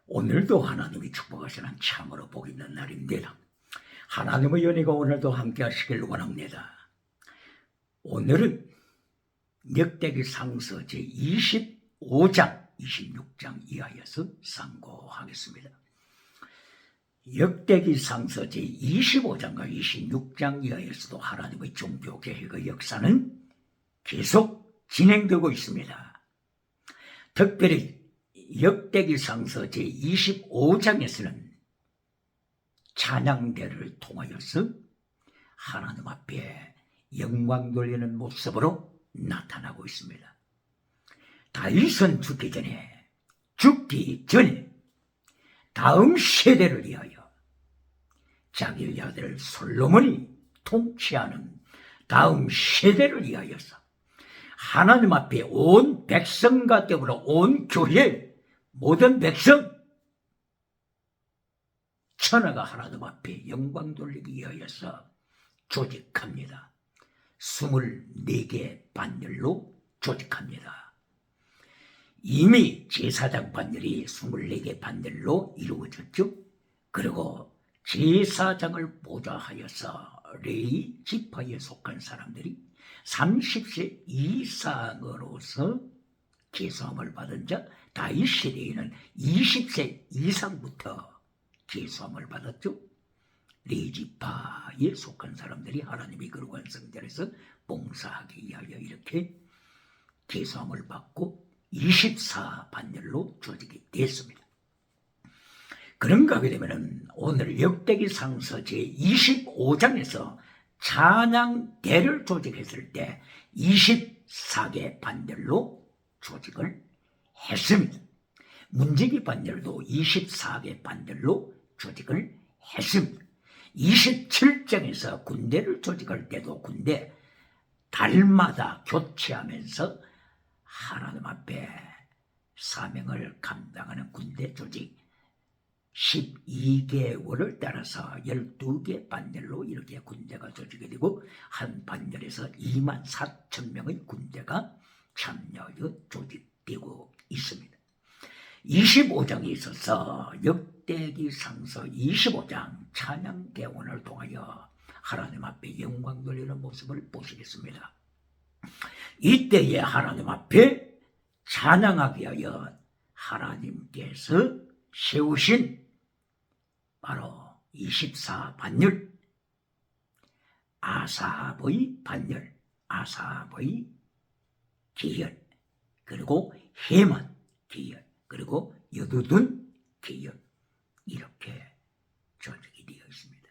오늘도 하나님이 축복하시는 참으로 복 있는 날입니다. 하나님의 연혜가 오늘도 함께 하시길 원합니다. 오늘은 역대기 상서 제25장, 26장 이하에서 상고하겠습니다. 역대기 상서 제25장과 26장 이하에서도 하나님의 종교개혁의 역사는 계속 진행되고 있습니다. 특별히 역대기 상서 제25장에서는 찬양대를 통하여서 하나님 앞에 영광 돌리는 모습으로 나타나고 있습니다. 다윗은 죽기 전에 다음 세대를 위하여 자기의 아들 솔로몬이 통치하는 다음 세대를 위하여서 하나님 앞에 온 백성과 더불어 온 교회 모든 백성 천하가 하나님 앞에 영광 돌리기 위하여서 조직합니다. 24개 반열로 조직합니다. 이미 제사장 반열이 24개 반열로 이루어졌죠. 그리고 제사장을 보좌하여서 레위 지파에 속한 사람들이 30세 이상으로서 계수함을 받은 자, 다윗 시대에는 20세 이상부터 계수함을 받았죠. 레위 지파에 속한 사람들이 하나님이 거룩한 성전에서 봉사하기 위하여 이렇게 계수함을 받고 24반열로 조직이 됐습니다. 그런가 하게 되면 오늘 역대기 상서 제25장에서 찬양대를 조직했을 때 24개 반열로 조직을 했습니다. 문지기 반열도 24개 반열로 조직을 했습니다. 27장에서 군대를 조직할 때도 군대 달마다 교체하면서 하나님 앞에 사명을 감당하는 군대 조직 12개월을 따라서 12개 반열로 이렇게 군대가 조직이 되고 한 반열에서 24,000명의 군대가 참여하여 조직되고 있습니다. 25장에 있어서 역대기 상서 25장 찬양대원을 통하여 하나님 앞에 영광 돌리는 모습을 보시겠습니다. 이때에 하나님 앞에 찬양하기 위하여 하나님께서 세우신 바로 24반열, 아삽의 반열, 아삽의 계열, 그리고 헤만 계열, 그리고 여두둔 계열, 이렇게 조직이 되어 있습니다.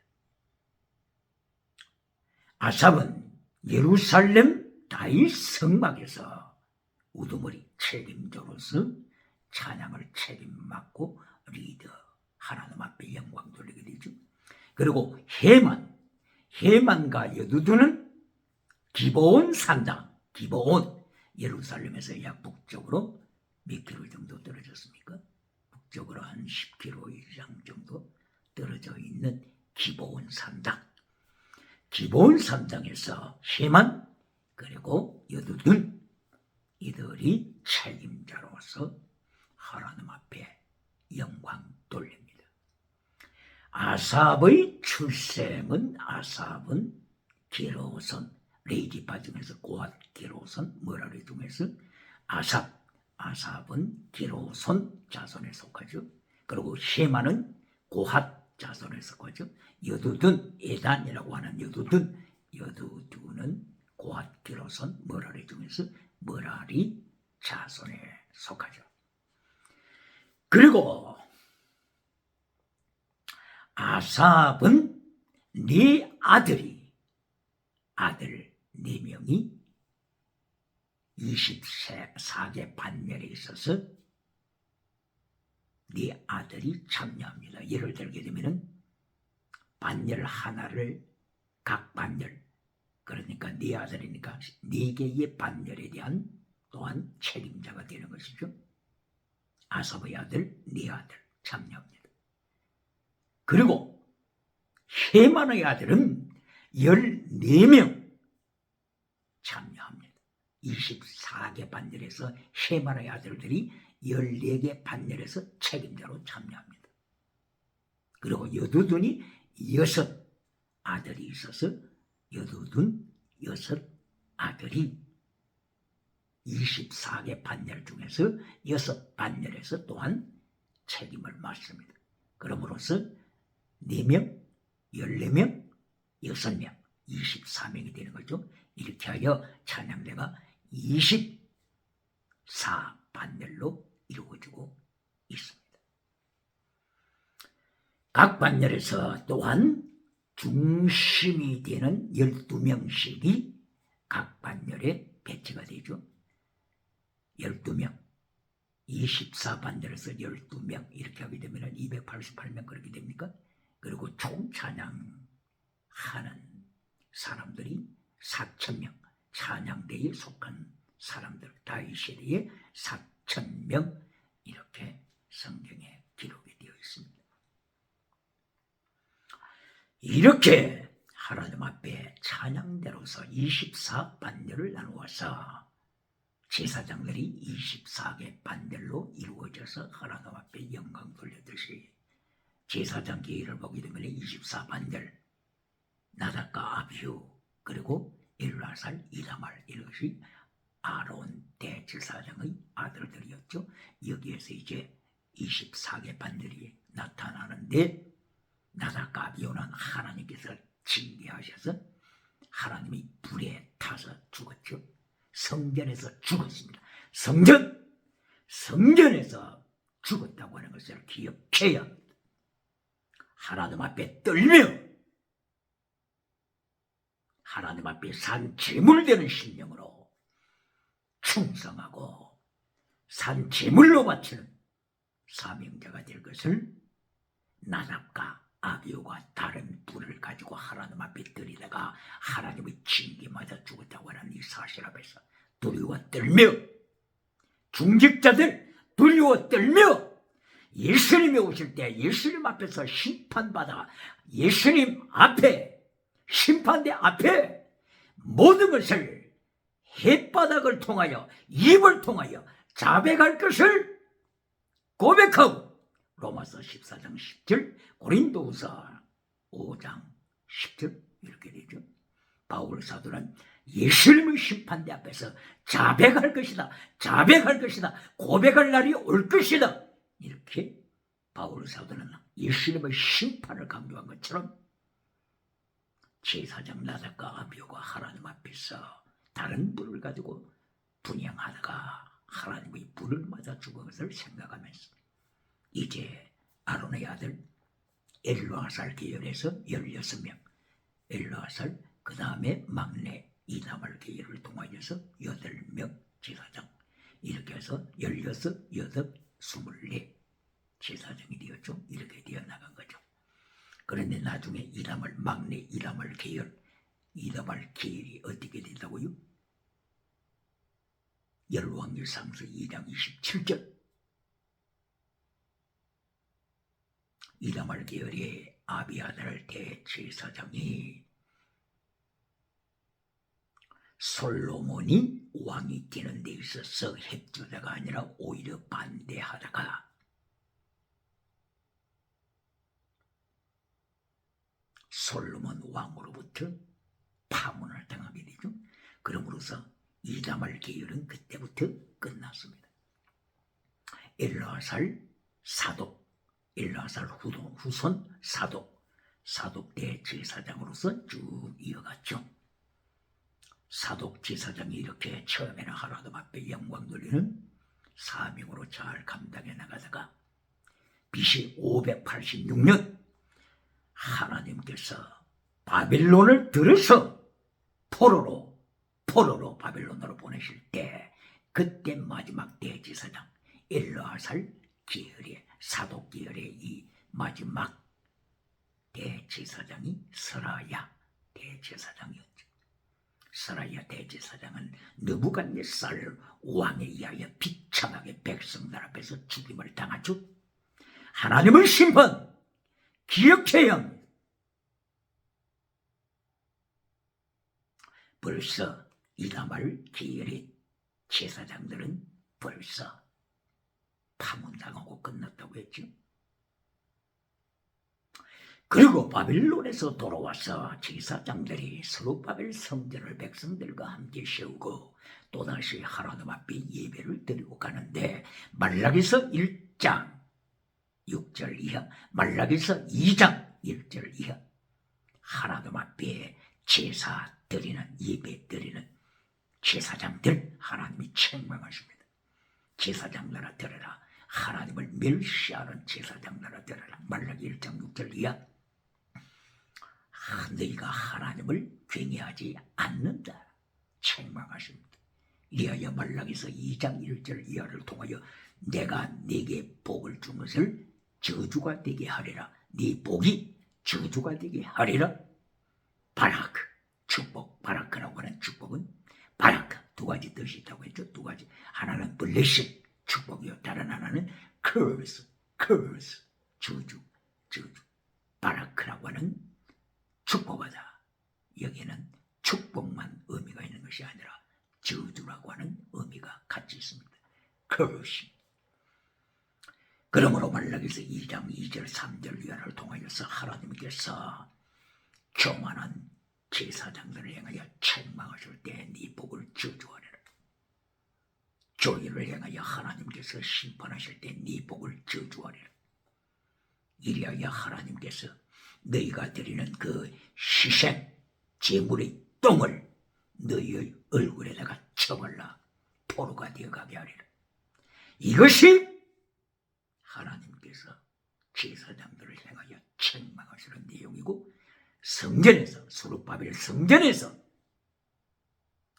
아삽은 예루살렘 다윗 성막에서 우두머리 책임자로서 찬양을 책임맡고 리더, 하나님 앞에 영광 돌리게 되죠. 그리고 헤만과 여두둔은 기브온 산당, 기브온, 예루살렘에서 약 북쪽으로 몇 킬로 정도 떨어졌습니까? 북쪽으로 한 10킬로 이상 정도 떨어져 있는 기브온 산당, 기브온 산당에서 헤만 그리고 여두둔, 이들이 책임자로서 하나님 앞에 영광 돌립니다. 아삽의 출생은 아삽은 게르손, 레위 지파 중에서 고핫 게르손, 머라리 중에서 아삽은 게르손 자손에 속하죠. 그리고 헤만은 고핫 자손에 속하죠. 여두둔, 에단이라고 하는 여두둔은 고핫 게르손, 머라리 중에서 머라리 자손에 속하죠. 그리고 아삽은 아들 4명이 24개 반열에 있어서 아들이 참여합니다. 예를 들게 되면 반열 하나를 각 반열, 그러니까 아들이니까 4개의 반열에 대한 또한 책임자가 되는 것이죠. 아삽의 아들, 아들 참여합니다. 그리고 헤만의 아들은 14명 참여합니다. 24개 반열에서 헤만의 아들들이 14개 반열에서 책임자로 참여합니다. 그리고 여두둔이 6 아들이 있어서 여두둔 6 아들이 24개 반열 중에서 6 반열에서 또한 책임을 맡습니다. 그러므로서 4명, 14명, 6명, 24명이 되는 거죠. 이렇게 하여 찬양대가 24반열로 이루어지고 있습니다. 각 반열에서 또한 중심이 되는 12명씩이 각 반열에 배치가 되죠. 12명, 24반열에서 12명 이렇게 하게 되면 288명 그렇게 됩니까? 그리고 총 찬양하는 사람들이 4,000명, 찬양대에 속한 사람들, 다윗 세대에 4,000명 이렇게 성경에 기록이 되어 있습니다. 이렇게 하나님 앞에 찬양대로서 24반열을 나누어서 제사장들이 24개 반열로 이루어져서 하나님 앞에 영광 돌렸듯이 제사장 계율을 보게 되면 24반열 나답과 아비후 그리고 엘르아살, 이다말 이것이 아론 대제사장의 아들들이었죠. 여기에서 이제 24개 반열이 나타나는데 나답과 아비후는 하나님께서 징계하셔서 하나님이 불에 타서 죽었죠. 성전에서 죽었습니다. 성전에서 죽었다고 하는 것을 기억해야 합니다. 하나님 앞에 떨며 하나님 앞에 산 제물되는 심령으로 충성하고 산 제물로 바치는 사명자가 될 것을 나답과 아비후가 다른 불을 가지고 하나님 앞에 들이다가 하나님의 징계 맞아 죽었다고 하는 이 사실 앞에서 두려워 떨며 중직자들 두려워 떨며 예수님이 오실 때 예수님 앞에서 심판받아 예수님 앞에 심판대 앞에 모든 것을 햇바닥을 통하여 입을 통하여 자백할 것을 고백하고 로마서 14장 10절 고린도후서 5장 10절 이렇게 되죠. 바울 사도는 예수님의 심판대 앞에서 자백할 것이다. 고백할 날이 올 것이다. 이렇게 바울 사도는 예수님의 심판을 강조한 것처럼 제사장 나답과 아비후가 하나님 앞에서 다른 불을 가지고 분향하다가 하나님의 불을 맞아 죽은 것을 생각하면서 이제 아론의 아들 엘르아살 계열에서 16명 엘르아살 그 다음에 막내 이다말 계열을 통하여서 8명 제사장 이렇게 해서 16, 8, 24 제사장이 되었죠. 이렇게 되어 나간 거죠. 그런데 나중에 이다말 막내 이다말 계열이 어떻게 된다고요? 열왕기상서 2장 27절 이다말 계열의 아비아달 대제사장이 솔로몬이 왕이 되는 데 있어서 협조자가 아니라 오히려 반대하다가 솔로몬 왕으로부터 파문을 당하게 되죠. 그러므로서 이다말 계열은 그때부터 끝났습니다. 엘르아살 사독 엘르아살 후손 사독 대제사장으로서 쭉 이어갔죠. 사독 제사장이 이렇게 처음에는 하나님 앞에 영광 돌리는 사명으로 잘 감당해 나가다가 BC 586년 하나님께서 바빌론을 들어서 포로로 바빌론으로 보내실 때 그때 마지막 대제사장 엘르아살 계열의 사독 계열의 이 마지막 대제사장이 스라야 대제사장이었죠. 스라야 대제사장은 느부갓네살 왕에 의하여 비참하게 백성들 앞에서 죽임을 당하죠. 하나님의 심판 기억해야 합니다. 벌써 이다말 계열의 제사장들은 벌써 당하고 끝났다고 했죠. 그리고 바빌론에서 돌아와서 제사장들이 스룹바벨 성전을 백성들과 함께 세우고 또다시 하나님 앞에 예배를 드리고 가는데 말라기서 1장 6절 이하, 말라기서 2장 1절 이하 하나님 앞에 제사 드리는 예배 드리는 제사장들 하나님이 책망하십니다. 제사장들아 들으라. 하나님을 멸시하는 제사장들아 들으라. 말라기 1장 6절 이하 너희가 하나님을 경외하지 않는다 책망하십니다. 이하여 말라기서 2장 1절 이하를 통하여 내가 네게 복을 준 것을 저주가 되게 하리라. 네 복이 저주가 되게 하리라. 바라크 축복, 바라크라고 하는 축복은 바라크 두 가지 뜻이 있다고 했죠. 두 가지. 하나는 블레싱 축복이요, 다른 하나는 curse 저주. 바라크라고 하는 축복하다. 여기에는 축복만 의미가 있는 것이 아니라 저주라고 하는 의미가 같이 있습니다. curse. 그러므로 말라기서 2장 2절 3절 이하를 통하여서 하나님께서 교만한 제사장들을 향하여 책망하실 때 네 복을 저주하리라. 교회를 향하여 하나님께서 심판하실 때 네 복을 저주하리라. 이리하여 하나님께서 너희가 드리는 그 희생 제물의 똥을 너희의 얼굴에다가 쳐발라 포로가 되어가게 하리라. 이것이 하나님께서 제사장들을 향하여 책망하시는 내용이고, 성전에서 스룹바벨 성전에서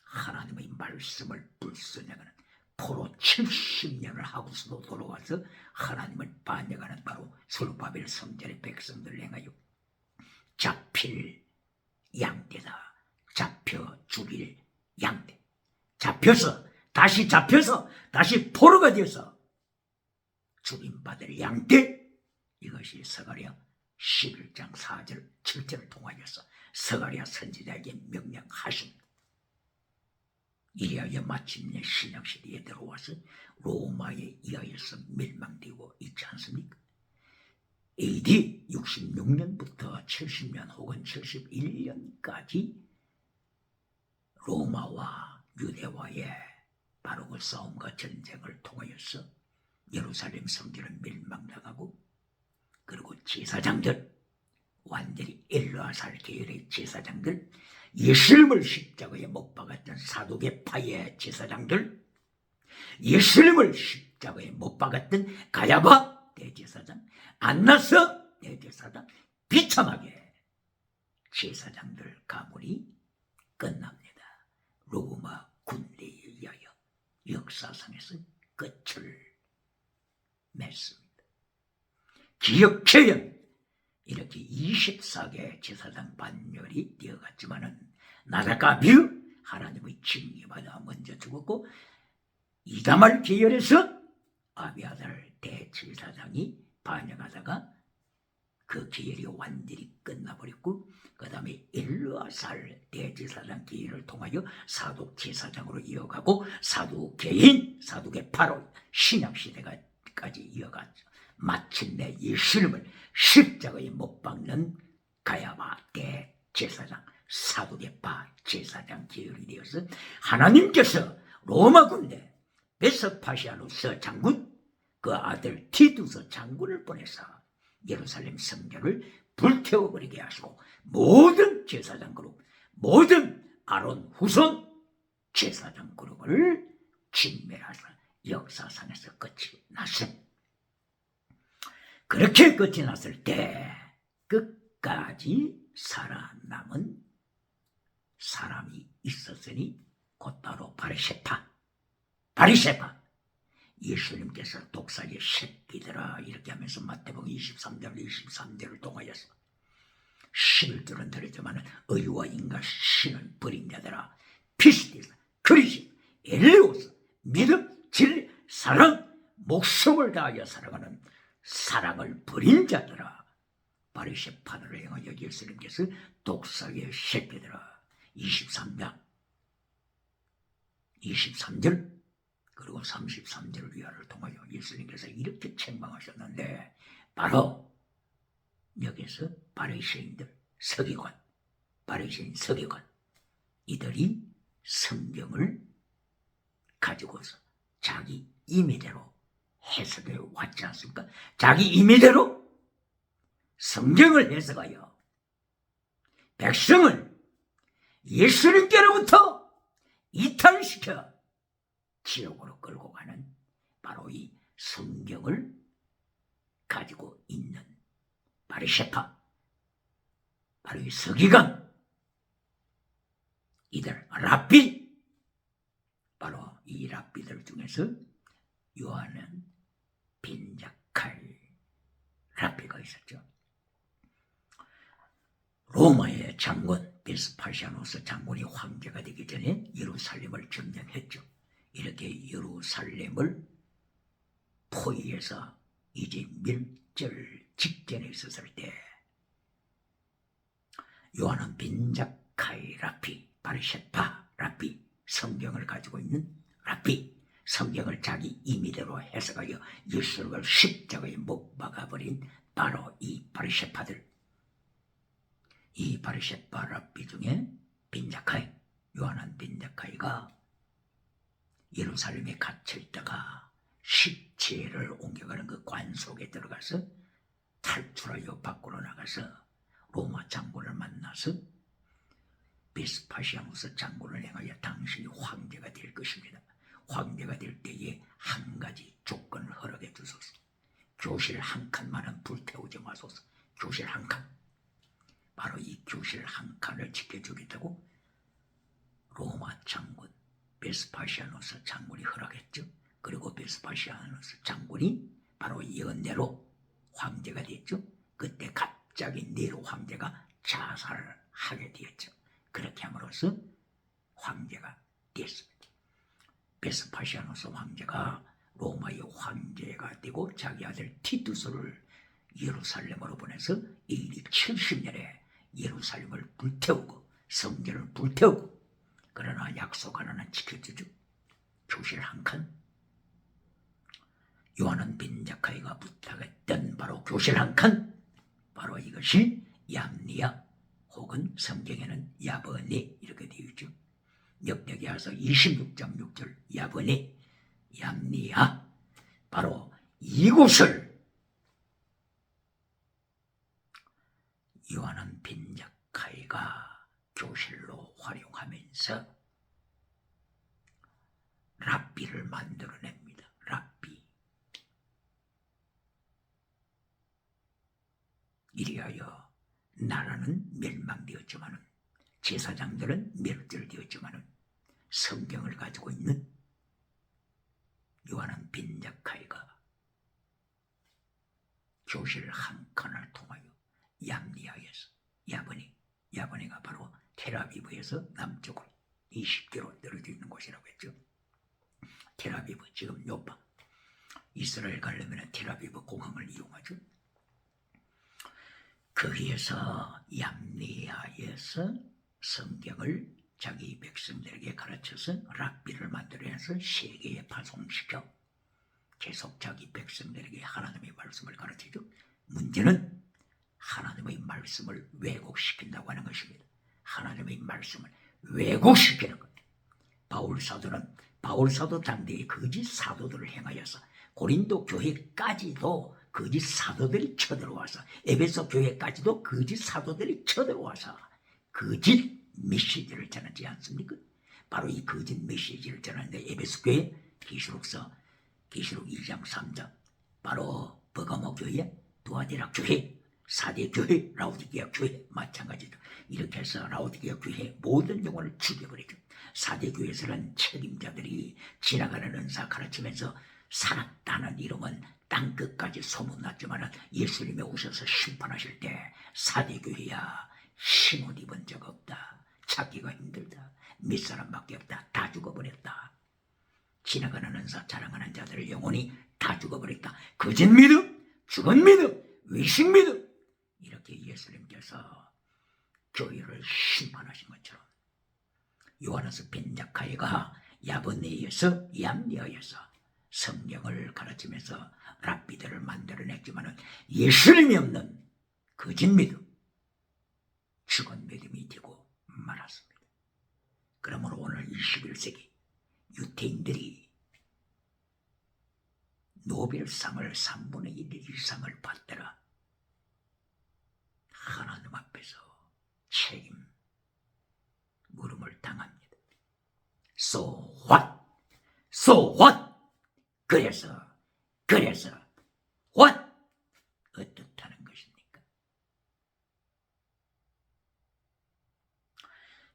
하나님의 말씀을 불순종하는 포로 70년을 하고서도 돌아와서 하나님을 반역하는 바로 스룹바벨 성전의 백성들을 향하여 잡힐 양떼다. 잡혀 죽일 양떼. 잡혀서 다시 포로가 되어서 죽임받을 양떼. 이것이 스가랴 11장 4절 7절을 통하여서 스가랴 선지자에게 명령하십니다. 이리하여 마침내 신약시대에 들어와서 로마에 의하여서 멸망되고 있지 않습니까? AD 66년부터 70년 혹은 71년까지 로마와 유대와의 바로 그 싸움과 전쟁을 통하여서 예루살렘 성전은 멸망당하고, 그리고 제사장들, 완전히 엘르아살 계열의 제사장들, 예수님을 십자가에 못 박았던 사두개파의 제사장들, 예수님을 십자가에 못 박았던 가야바 대제사장, 안나서 대제사장, 비참하게 제사장들 가문이 끝납니다. 로마 군대에 의하여 역사상에서 끝을 맺습니다. 기억해야 이렇게 24개 제사장 반열이 되어갔지만은 나다가비우 하나님의 징계받아 먼저 죽었고, 이다말 계열에서 아비아달 대제사장이 반역하다가 그 계열이 완전히 끝나버렸고, 그 다음에 엘르아살 대제사장 계열을 통하여 사독 제사장으로 이어가고, 사두개파로 신약시대까지 이어갔죠. 마침내 예수님을 십자가에 못 박는 가야바 대제사장, 사두개파 제사장 계열이 되어서 하나님께서 로마 군대 베스파시아누스 장군, 그 아들 티투스 장군을 보내서 예루살렘 성전을 불태워버리게 하시고, 모든 제사장 그룹, 모든 아론 후손 제사장 그룹을 진멸하사 역사상에서 끝이 났습니다. 그렇게 끝이 났을 때 끝까지 살아남은 사람이 있었으니 곧바로 바리새파. 예수님께서 독사의 새끼들아 이렇게 하면서 마태복음 23절을 통하여서 11절은 들었지만 의와 인과 신을 버린 자들아, 피스티스, 그리스, 엘레오스, 믿음, 진리, 사랑, 목숨을 다하여 살아가는 사랑을 버린 자들아, 바리새파들을 향하여 예수님께서 독사의 새끼들아, 23절 그리고 33절 위하를 통하여 예수님께서 이렇게 책망하셨는데, 바로 여기서 바리새인들, 서기관, 바리새인 서기관, 이들이 성경을 가지고서 자기 임의대로 해석해 왔지 않습니까? 자기 임의대로 성경을 해석하여 백성을 예수님께로부터 이탈시켜 지옥으로 끌고 가는 바로 이 성경을 가지고 있는 바리새파, 바로 이 서기관, 이들 랍비, 바로 이 랍비들 중에서 요한은 빈자칼 랍비가 있었죠. 로마의 장군 베스파시아누스 장군이 황제가 되기 전에 예루살렘을 점령했죠. 이렇게 예루살렘을 포위해서 이제 멸절 직전에 있었을 때 요한은 빈자카이 랍비, 바리새파 랍비, 성경을 가지고 있는 랍비, 성경을 자기 임의대로 해석하여 예수를 십자가에 못 박아버린 바로 이 바리새파들, 이 바리새파 랍비 중에 빈자카이, 요한은 빈자카이가 예루살렘에 갇혀있다가 십제를 옮겨가는 그 관 속에 들어가서 탈출하여 밖으로 나가서 로마 장군을 만나서 베스파시아누스 장군을 행하여 당신이 황제가 될 것입니다. 황제가 될 때에 한 가지 조건을 허락해 주소서. 교실 한 칸만은 불태우지 마소서. 교실 한 칸. 바로 이 교실 한 칸을 지켜주겠다고 로마 장군 베스파시아누스 장군이 허락했죠. 그리고 베스파시아누스 장군이 바로 예언대로 황제가 됐죠. 그때 갑자기 네로 황제가 자살을 하게 되었죠. 그렇게 함으로써 황제가 됐습니다. 베스파시아누스 황제가 로마의 황제가 되고 자기 아들 티투스를 예루살렘으로 보내서 AD 70년에 예루살렘을 불태우고 성전을 불태우고, 그러나 약속 하나는 지켜주죠. 교실 한 칸. 요한은 빈자카이가 부탁했던 바로 교실 한 칸, 바로 이것이 얌니아 혹은 성경에는 야버네 이렇게 되어 있죠. 역력에 와서 26장 6절 야버네, 얌니아, 바로 이곳을 요한은 빈자카이가 교실로 활용하면서 랍비를 만들어냅니다. 랍비. 이리하여 나라는 멸망되었지만은, 제사장들은 멸절되었지만은, 성경을 가지고 있는 요한은 빈자카이가 교실 한 칸을 통하여 얌니아에서 야버니가 바로 텔아비브에서 남쪽으로 20km 떨어져 있는 곳이라고 했죠. 텔아비브, 지금 요파, 이스라엘 가려면 텔아비브 공항을 이용하죠. 거기에서 얌니아에서 성경을 자기 백성들에게 가르쳐서 랍비를 만들어서 세계에 파송시켜 계속 자기 백성들에게 하나님의 말씀을 가르치죠. 문제는 하나님의 말씀을 왜곡시킨다고 하는 것입니다. 하나님의 말씀을 왜곡시키는 것. 바울 사도 당대의 거짓 사도들을 행하여서 고린도 교회까지도 거짓 사도들이 쳐들어와서, 에베소 교회까지도 거짓 사도들이 쳐들어와서 거짓 메시지를 전하지 않습니까? 바로 이 거짓 메시지를 전하는데 에베소 교회, 계시록 2장 3장, 바로 버가모 교회, 두아디라 교회, 사대 교회, 라오디게아 교회 마찬가지죠. 이렇게 해서 라오디게아 교회 모든 영혼을 죽여버리죠. 사대 교회에서는 책임자들이 지나가는 은사 가르치면서 살았다는 이름은 땅끝까지 소문났지만 예수님이 오셔서 심판하실 때 사대 교회야, 힘을 입은 적 없다, 찾기가 힘들다, 몇 사람밖에 없다, 다 죽어버렸다. 지나가는 은사 자랑하는 자들의 영혼이 다 죽어버렸다. 거짓 믿음, 죽은 믿음, 외식 믿음, 이렇게 예수님께서 교회를 심판하신 것처럼 요한에서 빈자카이가 야브네에서 얌리하여서 성경을 가르치면서 랍비들을 만들어냈지만 예수님이 없는 거짓 믿음, 죽은 믿음이 되고 말았습니다. 그러므로 오늘 21세기 유태인들이 노벨상을 3분의 1 이상을 받더라 하나님 앞에서 책임 물음을 당합니다. So what? So what? 그래서 what? 어떻다는 것입니까?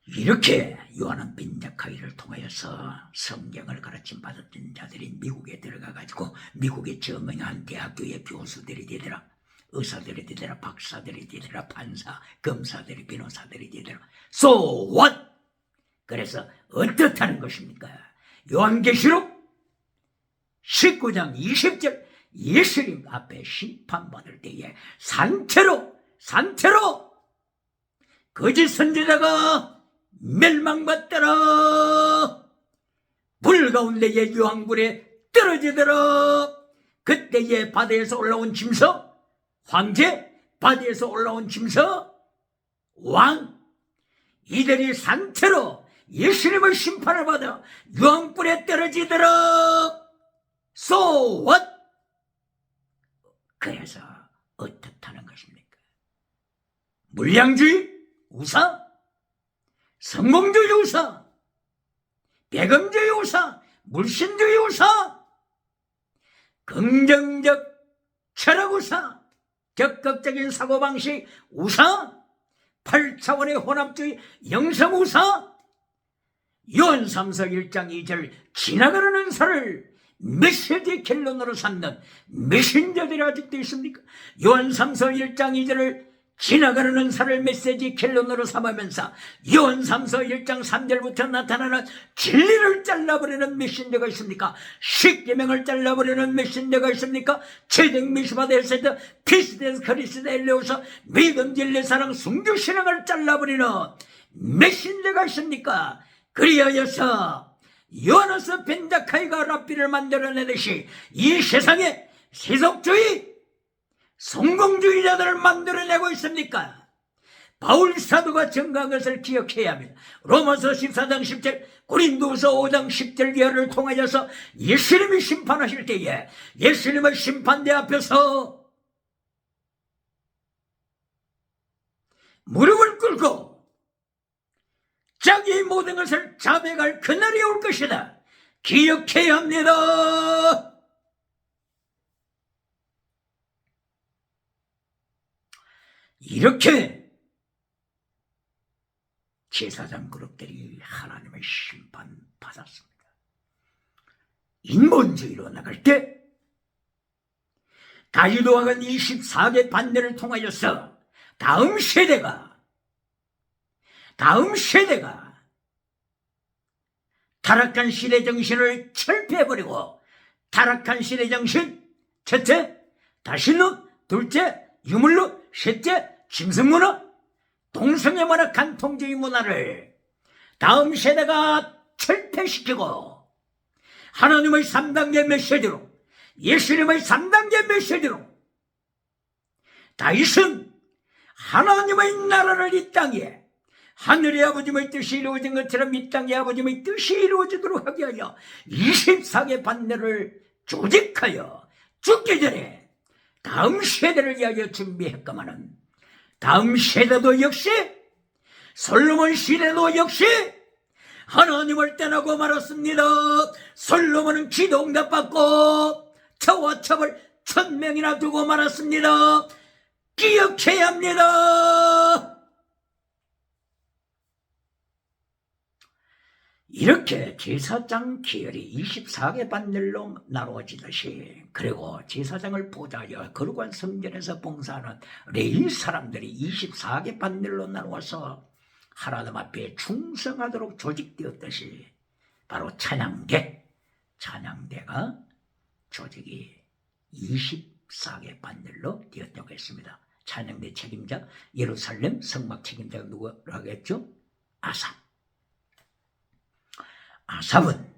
이렇게 요한은 빈자카이를 통하여서 성경을 가르침 받았던 자들이 미국에 들어가가지고 미국의 저명한 대학교의 교수들이 되더라, 의사들이 되더라, 박사들이 되더라, 판사, 검사들이, 변호사들이 되더라. So what? 그래서 어떻다는 것입니까? 요한계시록 19장 20절 예수님 앞에 심판받을 때에 산채로 거짓 선지자가 멸망받더라. 물 가운데에 유황불에 떨어지더라. 그때에 바다에서 올라온 짐승, 황제, 바다에서 올라온 짐승, 왕, 이들이 산채로 예수님의 심판을 받아 유황불에 떨어지더라. So what? 그래서 어떻다는 것입니까? 물량주의 우상, 성공주의 우상, 배금주의 우상, 물신주의 우상, 긍정적 철학 우상, 적극적인 사고방식 우상, 8차원의 혼합주의 영성 우상, 요한 3서 1장 2절 지나가는 은사를 메시지 결론으로 삼는 메신저들이 아직도 있습니까? 요한 3서 1장 2절을 지나가는 은사를 메시지 결론으로 삼으면서 요한 3서 1장 3절부터 나타나는 진리를 잘라버리는 메신저가 있습니까? 십계명을 잘라버리는 메신저가 있습니까? 최적 미시바데세드 피스데스 크리스데 엘레오서 믿음 진리 사랑 순교신앙을 잘라버리는 메신저가 있습니까? 그리하여서 요한에서 벤자카이가 랍비를 만들어내듯이 이 세상에 세속주의, 성공주의자들을 만들어내고 있습니까? 바울 사도가 증거한 것을 기억해야 합니다. 로마서 14장 10절, 고린도서 5장 10절 기하를 통하여서 예수님이 심판하실 때에 예수님의 심판대 앞에서 무릎을 꿇고 자기의 모든 것을 자백할 그날이 올 것이다. 기억해야 합니다. 이렇게 제사장 그룹들이 하나님의 심판 받았습니다. 인본주의로 나갈 때 다윗 왕은 24개 반대를 통하여서 다음 세대가 타락한 시대 정신을 철폐해버리고, 타락한 시대 정신, 첫째 다신론, 둘째 유물론, 셋째 짐승문화, 동성애 문화, 간통주의 문화를 다음 세대가 철폐시키고 하나님의 3단계 메시지로, 예수님의 3단계 메시지로 다윗은 하나님의 나라를 이 땅에 하늘의 아버지의 뜻이 이루어진 것처럼 이 땅의 아버지의 뜻이 이루어지도록 하게 하여 24개 반대를 조직하여 죽기 전에 다음 세대를 위하여 준비했건만은 다음 세대도 역시 솔로몬 시대도 역시 하나님을 떠나고 말았습니다. 솔로몬은 기도 응답받고 저와 첩을 1000명이나 두고 말았습니다. 기억해야 합니다. 이렇게 제사장 계열이 24개 반열로 나누어지듯이, 그리고 제사장을 보좌하여 거룩한 성전에서 봉사하는 레위 사람들이 24개 반열로 나누어서 하나님 앞에 충성하도록 조직되었듯이 바로 찬양대가 조직이 24개 반열로 되었다고 했습니다. 찬양대 책임자, 예루살렘 성막 책임자가 누구라고 했죠? 아삽은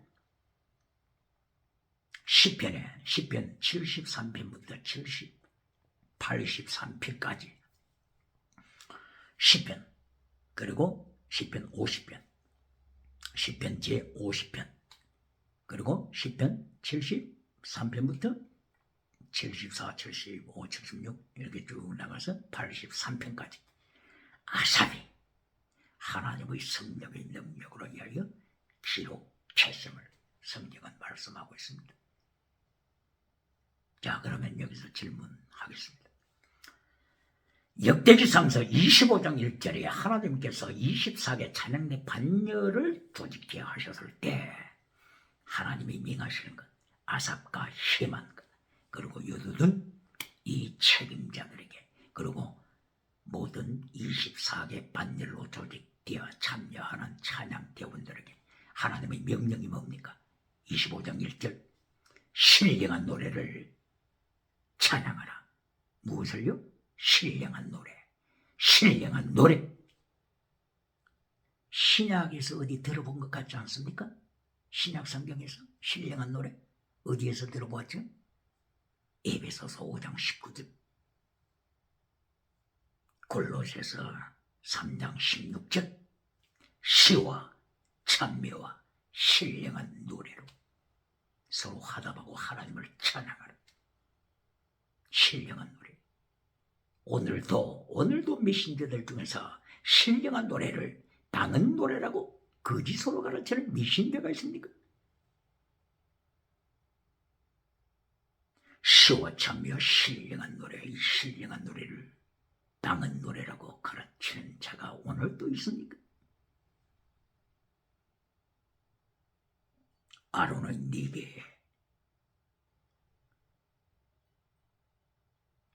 시편 73편부터 83편까지 시편, 그리고 시편 50편, 시편 제50편, 그리고 시편 73편부터 74, 75, 76 이렇게 쭉 나가서 83편까지 아삽이 하나님의 성령의 능력으로 인하여 기록했음을 성경은 말씀하고 있습니다. 자, 그러면 여기서 질문하겠습니다. 역대기상서 25장 1절에 하나님께서 24개 찬양대 반열을 조직케 하셨을 때 하나님이 명하시는 것, 아삽과 헤만과 그리고 유두든 이 책임자들에게, 그리고 모든 24개 반열로 조직되어 참여하는 찬양대원들에게 하나님의 명령이 뭡니까? 25장 1절 신령한 노래를 찬양하라. 무엇을요? 신령한 노래. 신령한 노래. 신약에서 어디 들어본 것 같지 않습니까? 신약 성경에서 신령한 노래 어디에서 들어보았죠? 에베소서 5장 19절, 골로새서 3장 16절, 시와 찬미와 신령한 노래로 서로 화답하고 하나님을 찬양하라. 신령한 노래. 오늘도 미신자들 중에서 신령한 노래를 방언 노래라고 거짓으로 가르치는 미신자가 있습니까? 시와 찬미와 신령한 노래, 이 신령한 노래를 방언 노래라고 가르치는 자가 오늘도 있습니까? 아론은 네게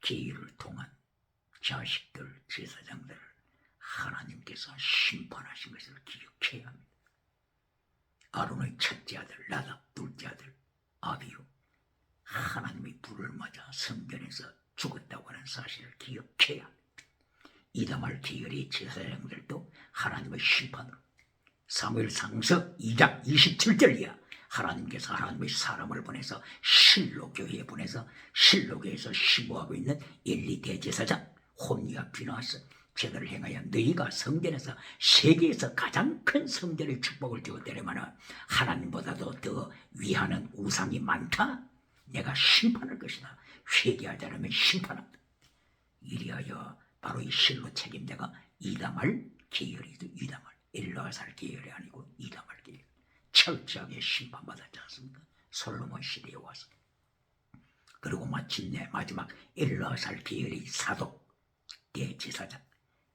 계율을 통한 자식들, 제사장들을 하나님께서 심판하신 것을 기억해야 합니다. 아론의 첫째 아들 나답, 둘째 아들 아비후 하나님의 불을 맞아 성전에서 죽었다고 하는 사실을 기억해야 합니다. 이다말 계열의 제사장들도 하나님의 심판으로 사무엘상서 2장 27절이야. 하나님께서 하나님의 사람을 보내서 실로교회에 보내서 실로교회에서 시부하고 있는 엘리 대제사장 홈리와 비나와서 제대로 행하여 너희가 성전에서 세계에서 가장 큰 성전의 축복을 주었다면 하나님보다도 더 위하는 우상이 많다. 내가 심판할 것이다. 회개하지 않으면 심판한다. 이리하여 바로 이 실로 책임자가 이다말 계열이죠. 이다말 엘르아살 계열이 아니고 이다말 계열. 철저하게 심판받았지 않습니까? 솔로몬 시대에 와서. 그리고 마침내 마지막 엘르아살 계열의 사독 대제사장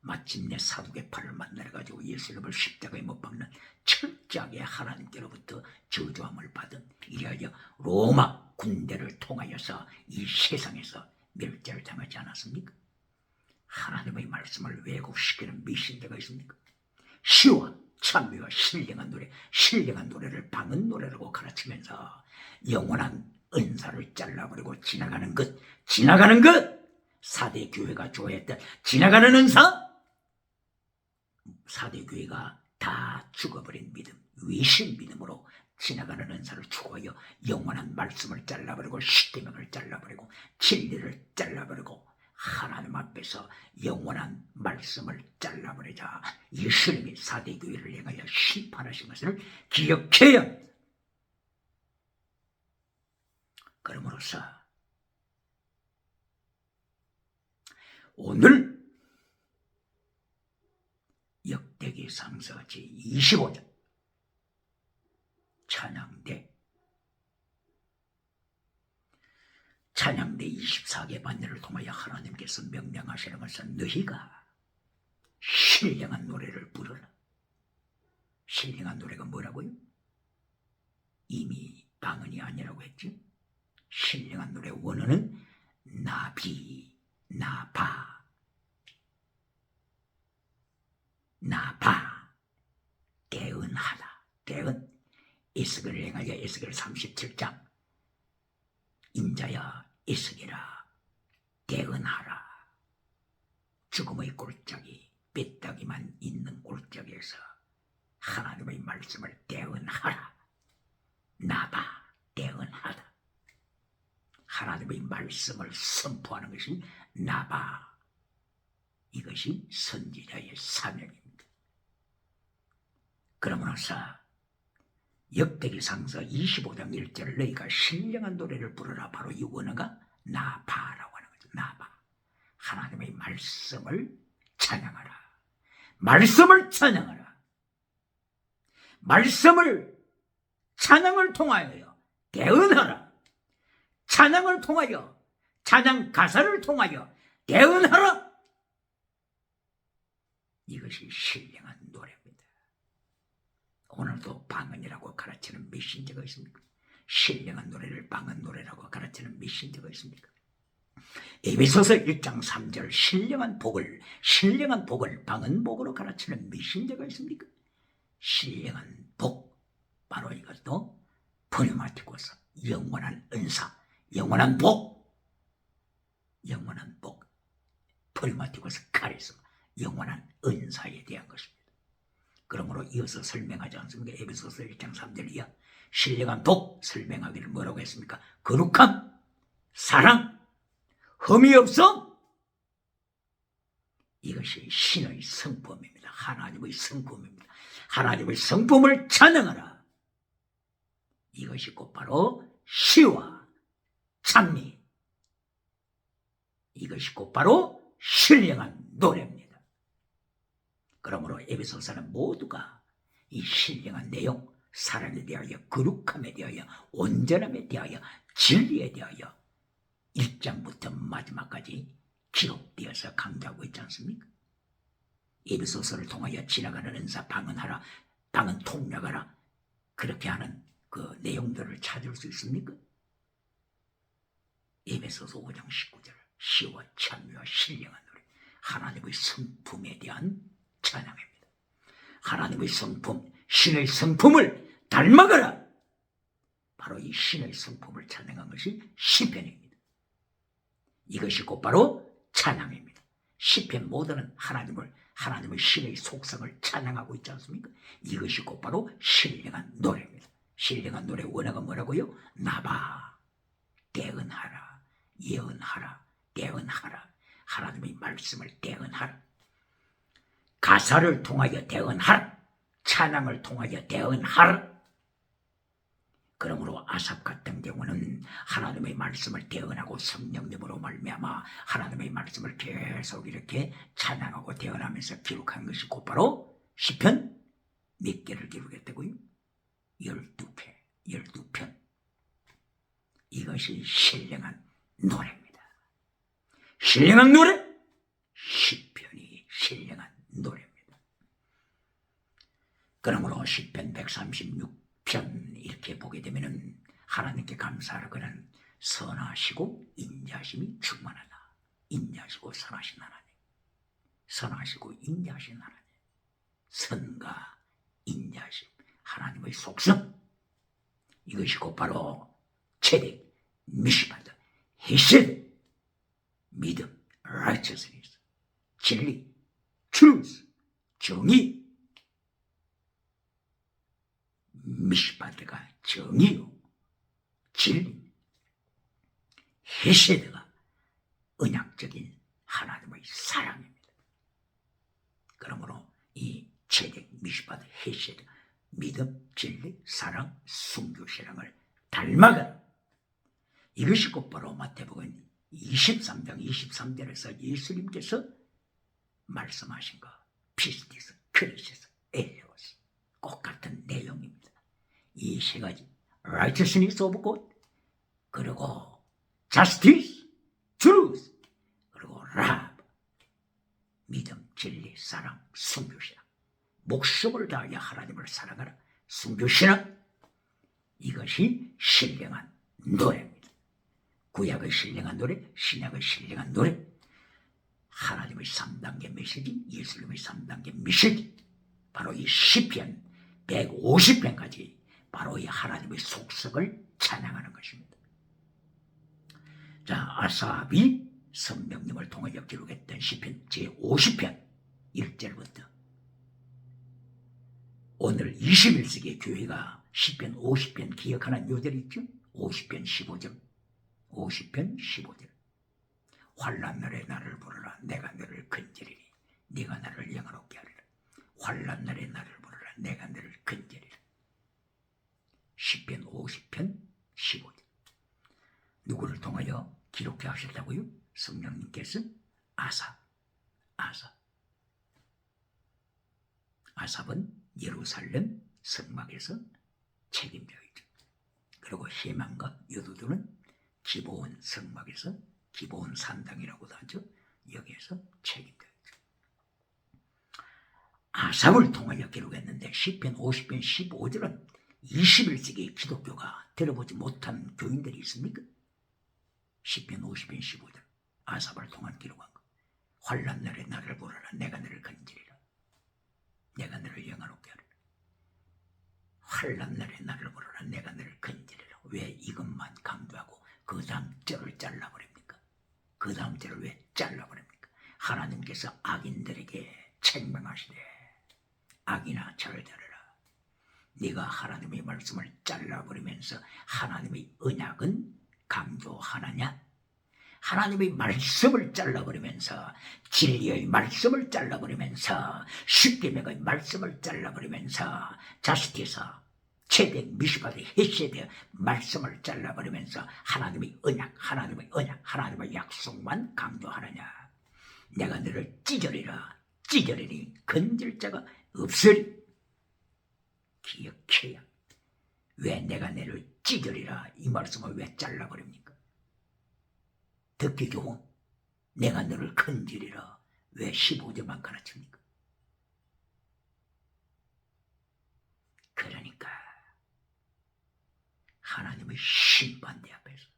마침내 사독의 팔을 만나가지고 예수님을 십자가에 못 박는 철저하게 하나님께로부터 저주함을 받은 이리하여 로마 군대를 통하여서 이 세상에서 멸절을 당하지 않았습니까? 하나님의 말씀을 왜곡시키는 미신자가 있습니까? 시와 찬미와 신령한 노래, 신령한 노래를 방언 노래라고 가르치면서 영원한 은사를 잘라버리고 지나가는 것 4대 교회가 좋아했던 지나가는 은사, 4대 교회가 다 죽어버린 믿음, 위신 믿음으로 지나가는 은사를 추구하여 영원한 말씀을 잘라버리고 십계명을 잘라버리고 진리를 잘라버리고 하나님 앞에서 영원한 말씀을 잘라버리자 예수님이 4대 교회를 향하여 심판하신 것을 기억해야 합니다. 그러므로서 오늘 역대기상서 제25장 찬양대 24개 반열을 통하여 하나님께서 명령하시는 것은 너희가 신령한 노래를 부르라. 신령한 노래가 뭐라고요? 이미 방언이 아니라고 했죠. 신령한 노래 원어는 나비, 나바, 대언하다. 대언 에스겔을 행하여 에스겔 37장 인자야 에스겔아 대언하라. 죽음의 골짜기 뼈다귀만 있는 골짜기에서 하나님의 말씀을 대언하라. 나바 대언하다. 하나님의 말씀을 선포하는 것이 나바, 이것이 선지자의 사명입니다. 그러므로서 역대기상서 25장 1절 너희가 신령한 노래를 부르라, 바로 이 원어가 나바라고 하는 거죠. 나바, 하나님의 말씀을 찬양하라. 말씀을 찬양하라. 말씀을 찬양을 통하여 대언하라. 찬양을 통하여, 찬양 가사를 통하여 대언하라. 이것이 신령한 노래입니다. 오늘도 방언이라고 가르치는 메신저가 있습니까? 신령한 노래를 방언 노래라고 가르치는 메신저가 있습니까? 에베소서 1장 3절 신령한 복을 방언복으로 가르치는 메신저가 있습니까? 신령한 복, 바로 이것도 프리마티코스, 영원한 은사, 영원한 복, 프리마티코스 카리스마, 영원한 은사에 대한 것입니다. 그러므로 이어서 설명하지 않습니까? 에베소서 1장 3절 이하 신령한 복 설명하기를 뭐라고 했습니까? 거룩함, 사랑, 흠이 없음, 이것이 신의 성품입니다. 하나님의 성품입니다. 하나님의 성품을 찬양하라. 이것이 곧바로 시와 찬미, 이것이 곧바로 신령한 노래입니다. 그러므로 에베소서는 모두가 이 신령한 내용, 사랑에 대하여, 거룩함에 대하여, 온전함에 대하여, 진리에 대하여 1장부터 마지막까지 기록되어서 강조하고 있지 않습니까? 에베소서를 통하여 지나가는 은사, 방언하라, 방언 통역하라, 그렇게 하는 그 내용들을 찾을 수 있습니까? 에베소서 5장 19절 시와 찬미와 신령한 노래, 하나님의 성품에 대한 찬양입니다. 하나님의 성품, 신의 성품을 닮아가라. 바로 이 신의 성품을 찬양한 것이 시편입니다. 이것이 곧바로 찬양입니다. 시편 모두는 하나님의 신의 속성을 찬양하고 있지 않습니까? 이것이 곧바로 신령한 노래입니다. 신령한 노래 원어가 뭐라고요? 나바, 대언하라, 예언하라, 대언하라, 하나님의 말씀을 대언하라, 가사를 통하여 대언하라, 찬양을 통하여 대언하라. 그러므로 아삽 같은 경우는 하나님의 말씀을 대언하고 성령님으로 말미암아 하나님의 말씀을 계속 이렇게 찬양하고 대언하면서 기록한 것이 곧바로 시편 몇 개를 기록했다고요? 12편. 이것이 신령한 노래입니다. 신령한 노래, 시편이 신령한 노래입니다. 그러므로 시편 136편 이렇게 보게 되면은 하나님께 감사하라. 그는 선하시고 인자심이 충만하다. 인자시고 선하신 하나님, 선하시고 인자신 하나님, 선과 인자심, 하나님의 속성, 이것이 곧바로 체득, 미시바드, 헤세드, 믿음, righteousness, 진리, truth, 정의. 미시바드가 정의요, 진리, 헤세드가 언약적인 하나님의 사랑입니다. 그러므로 이 체득, 미시바드, 헤세드, 믿음, 진리, 사랑, 순교, 신앙을 닮아가라. 이것이 곧바로 마태복음 23장 23절에서 예수님께서 말씀하신 거, 피스티스, 크리시스, 엘레오스, 똑같은 내용입니다. 이 세 가지, righteousness of God, 그리고 justice, truth, 그리고 love, 믿음, 진리, 사랑, 순교, 신앙, 목숨을 다하여 하나님을 사랑하라, 순교, 신앙, 이것이 신령한 노래입니다. 구약의 신령한 노래, 신약의 신령한 노래, 하나님의 3단계 메시지, 예수님의 3단계 메시지, 바로 이 시편 150편까지 바로 이 하나님의 속성을 찬양하는 것입니다. 자, 아삽이 성령님을 통하여 기록했던 시편 제50편 1절부터 오늘 21세기 교회가 시편 50편 기억하는 요절 있죠? 50편 15절. 50편 15절. 환난 날에 나를 부르라. 내가 너를 건지리니 네가 나를 영화롭게 하리라. 환난 날에 나를 부르라. 내가 너를 건지리라. 시편 50편 15절. 누구를 통하여 기록해 하셨다고요? 성령님께서 아삽은 예루살렘 성막에서 책임져 있죠. 그리고 헤만과 여두두는 기브온 성막에서 기브온 산당이라고도 하죠. 여기에서 책임져 있죠. 아삽을 통하여 기록했는데 시편 50편 15절은 21세기 기독교가 들어보지 못한 교인들이 있습니까? 시편 50편 15절 아삽을 통한 기록한 것. 환난 날에 나를 부르라. 내가 너를 건지리라. 내가 너를 영화롭게 하리라. 환난 날에 나를 부르라. 내가 너를 건지리라. 왜 이것만 강조하고 그 다음 절을 잘라버립니까? 그 다음 절을 왜 잘라버립니까? 하나님께서 악인들에게 책망하시되 악이나 절들으라. 네가 하나님의 말씀을 잘라버리면서 하나님의 언약은 강조하느냐? 하나님의 말씀을 잘라버리면서 진리의 말씀을 잘라버리면서 십계명의 말씀을 잘라버리면서 자스티사 체백 미시바의 헤세드의 말씀을 잘라버리면서 하나님의 언약 하나님의 약속만 강조하느냐? 내가 너를 찢으리니 건질 자가 없으리. 기억해야. 왜 내가 너를 찢으리라 이 말씀을 왜 잘라버립니까? 듣기 좋은 내가 너를 건지리라 왜 15절만 가르칩니까? 그러니까 하나님의 심판대 앞에서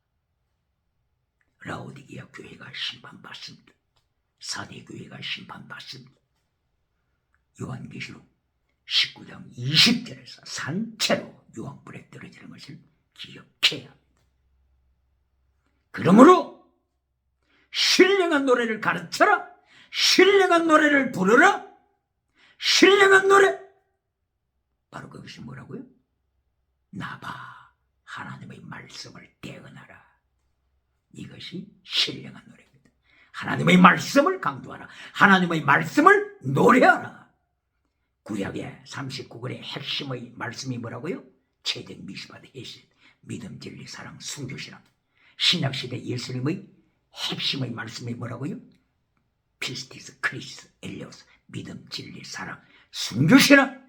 라오디게아 교회가 심판받습니다. 사대 교회가 심판받습니다. 요한계시록 19장 20절에서 산채로 유황불에 떨어지는 것을 기억해야 합니다. 그러므로 신령한 노래를 가르쳐라. 신령한 노래를 부르라. 신령한 노래. 바로 그것이 뭐라고요? 나봐 하나님의 말씀을 대언하라. 이것이 신령한 노래입니다. 하나님의 말씀을 강조하라. 하나님의 말씀을 노래하라. 구약의 39권의 핵심의 말씀이 뭐라고요? 체득 미시바드 헤셋 믿음 진리 사랑 순교신앙. 신약시대 예수님의 핵심의 말씀이 뭐라고요? 피스티스 크리스 엘리오스 믿음 진리 사랑 순교신앙.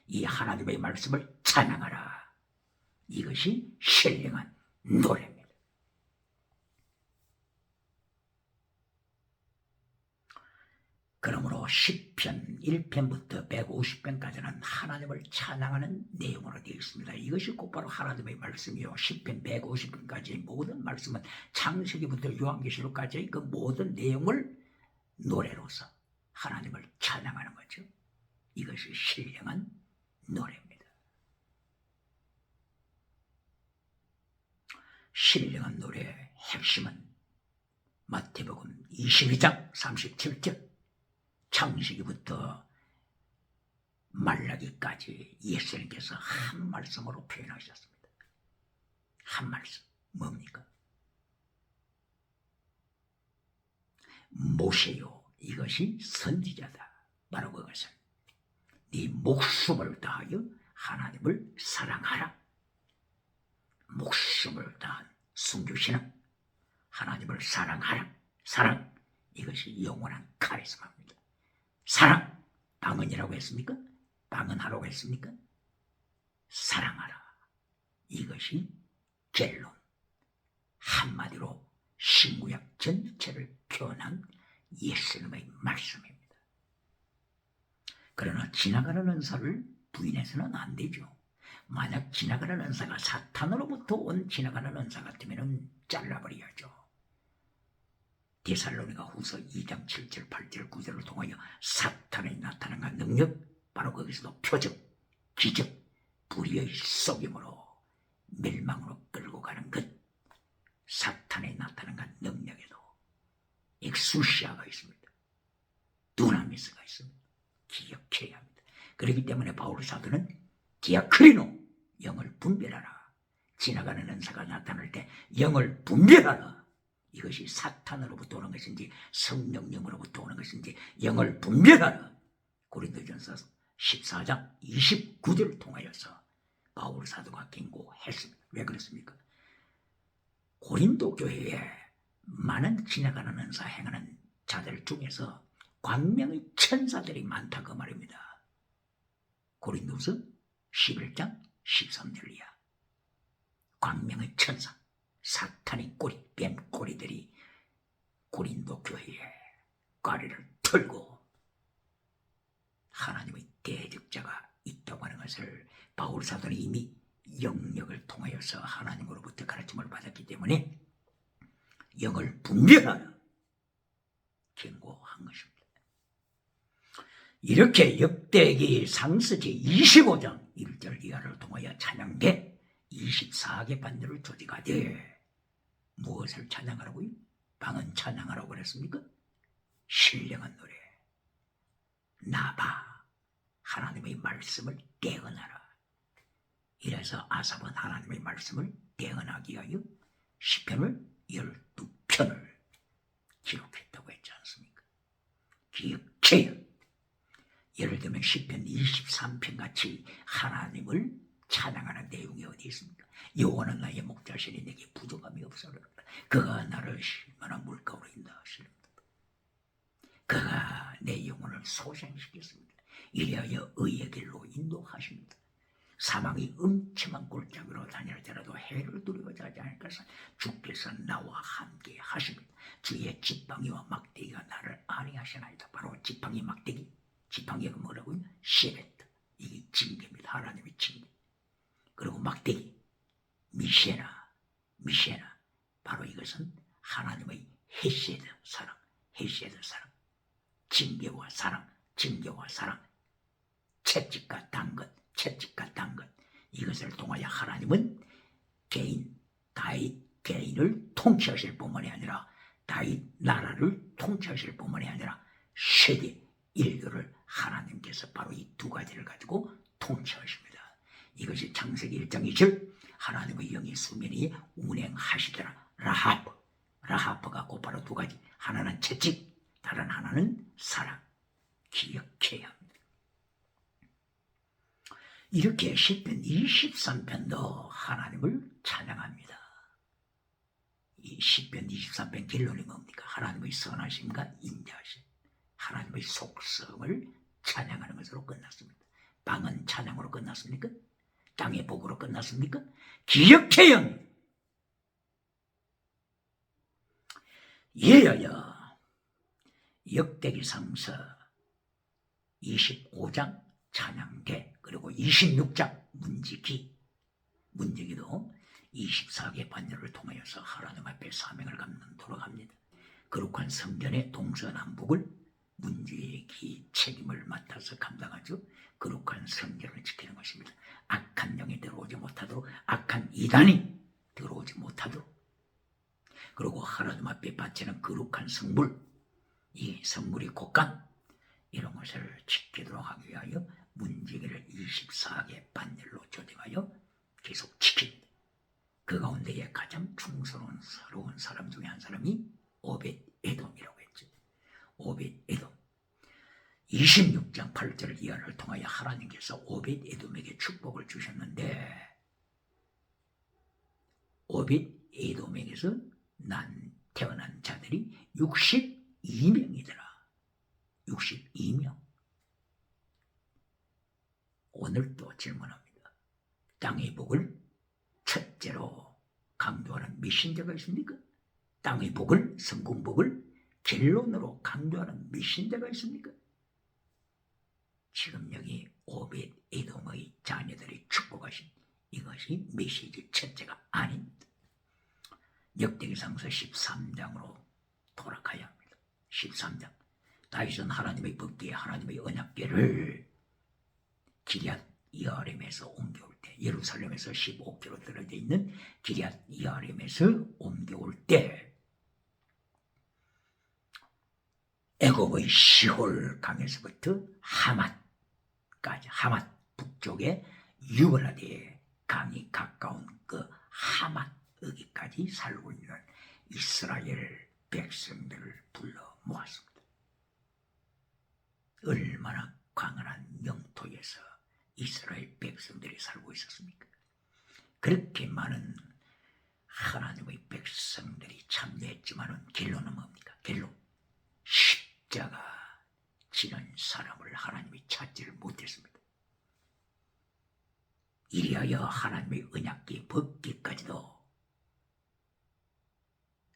이 하나님의 말씀을 찬양하라. 이것이 신령한 노래입니다. 그러므로 10편 1편부터 150편까지는 하나님을 찬양하는 내용으로 되어 있습니다. 이것이 곧바로 하나님의 말씀이요. 10편 150편까지의 모든 말씀은 창세기부터 요한계시록까지의 그 모든 내용을 노래로서 하나님을 찬양하는 거죠. 이것이 신령한 노래입니다. 신령한 노래의 핵심은 마태복음 22장 37절 창세기부터 말라기까지 예수님께서 한 말씀으로 표현하셨습니다. 한 말씀. 뭡니까? 모세요 이것이 선지자다. 바로 그것은 네 목숨을 다하여 하나님을 사랑하라. 목숨을 다한 순교신앙. 하나님을 사랑하라. 사랑. 이것이 영원한 카리스마입니다. 사랑. 방언이라고 했습니까? 방언하라고 했습니까? 사랑하라. 이것이 젤론. 한마디로 신구약 전체를 표현한 예수님의 말씀입니다. 그러나 지나가는 은사를 부인해서는 안 되죠. 만약 지나가는 은사가 사탄으로부터 온 지나가는 은사 같으면 잘라버려야죠. 데살로니가 후서 2장 7절 8절 9절을 통하여 사탄의 나타남과 능력, 바로 거기서도 표적, 기적, 불의의 속임으로 멸망으로 끌고 가는 것. 사탄의 나타남과 능력에도 엑수시아가 있습니다. 두나미스가 있습니다. 기억해야 합니다. 그렇기 때문에 바울 사도는 디아크리노, 영을 분별하라. 지나가는 은사가 나타날 때 영을 분별하라. 이것이 사탄으로부터 오는 것인지 성령님으로부터 오는 것인지 영을 분별하라. 고린도전서 14장 29절을 통하여서 바울 사도가 경고했습니다. 왜 그렇습니까? 고린도 교회에 많은 지나가는 은사 행하는 자들 중에서 광명의 천사들이 많다 그 말입니다. 고린도서 11장 13절이야. 광명의 천사, 사탄의 꼬리, 뱀꼬리들이 고린도 교회에 꼬리를 털고 하나님의 대적자가 있다고 하는 것을 바울 사도는 이미 영역을 통하여서 하나님으로부터 가르침을 받았기 때문에 영을 분별하라 경고한 것입니다. 이렇게 역대기 상수기 25장 1절 이하를 통하여 찬양대 24개 반주를 조직하되 무엇을 찬양하라고요? 방언 찬양하라고 그랬습니까? 신령한 노래, 나봐 하나님의 말씀을 대언하라. 이래서 아삽은 하나님의 말씀을 대언하기 위하여 시편을 12편을 기록했다고 했지 않습니까? 기억해요. 예를 들면 시편 23편 같이 하나님을 찬양하는 내용이 어디 있습니까? 여호와는 나의 목자시니 내게 부족함이 없어라. 그가 나를 얼마나 물가로 인도하시는다. 그가 내 영혼을 소생시켰습니다. 이리하여 의의 길로 인도하십니다. 사망이 음침한 골짜기로 다닐지라도 해를 두려워하지 않을 것은 주께서 나와 함께 하십니다. 주의 지팡이와 막대기가 나를 안위하시나이다. 바로 지팡이 막대기, 지팡이가 뭐라고요? 시레트, 이게 징계입니다. 하나님의 징계. 그리고 막대기, 미쉐나, 바로 이것은 하나님의 헤세드 사랑, 징계와 사랑, 채찍과 당근, 이것을 통하여 하나님은 다윗 개인을 통치하실 뿐만이 아니라 다윗 나라를 통치하실 뿐만이 아니라 세계 인류를 하나님께서 바로 이 두 가지를 가지고 통치하십니다. 이것이 창세기 1장 2절 하나님의 영이 수면이 운행하시더라. 라하프가 곧바로 두 가지, 하나는 채찍, 다른 하나는 사랑. 기억해야 합니다. 이렇게 시편 23편도 하나님을 찬양합니다. 이 시편 23편 결론이 뭡니까? 하나님의 선하심과 인자하심, 하나님의 속성을 찬양하는 것으로 끝났습니다. 방언 찬양으로 끝났습니까? 땅의 복으로 끝났습니까? 기억해요. 이어야 역대기상서 25장 찬양대, 그리고 26장 문지기도 24개 반열을 통하여서 하나님 앞에 사명을 감당토록 합니다. 거룩한 성전의 동서남북을 문지기 책임을 맡아서 감당하죠. 거룩한 성전을 지키는 것입니다. 악한 영이 들어오지 못하도록, 악한 이단이 들어오지 못하도록, 그리고 하나님 앞에 바치는 거룩한 성물, 이 성물이 곡간, 이런 것을 지키도록 하기 위하여 문지기를 24개 반열로 조정하여 계속 지킵니다. 그 가운데에 가장 충성스러운 사람 중에 한 사람이 오벳에돔이라고 했죠. 오벳에돔 26장 8절 이하를 통하여 하나님께서 오벳에돔에게 축복을 주셨는데, 오벳에돔에게서 태어난 자들이 62명이더라. 62명. 오늘도 질문합니다. 땅의 복을 첫째로 강조하는 메신저가 있습니까? 땅의 복을, 성공복을 결론으로 강조하는 메신저가 있습니까? 지금 여기 오벳에돔의 자녀들이 축복하신 이것이 메시지 첫째가 아닙니다. 역대기상서 13장으로 돌아가야 합니다. 13장. 다윗은 하나님의 법궤, 하나님의 언약궤를 기럇 여아림에서 옮겨올 때, 예루살렘에서 15km 떨어져 있는 기럇 여아림에서 옮겨올 때 애굽의 시홀 강에서부터 하맛까지, 하맛 북쪽의 유브라데 강이 가까운 그 하맛 여기까지 살고 있는 이스라엘 백성들을 불러 모았습니다. 얼마나 광활한 영토에서 이스라엘 백성들이 살고 있었습니까? 그렇게 많은 하나님의 백성들이 참여했지만은 결론은 뭡니까? 결론 십자가 지는 사람을 하나님이 찾지를 못했습니다. 이리하여 하나님의 언약궤 법궤까지도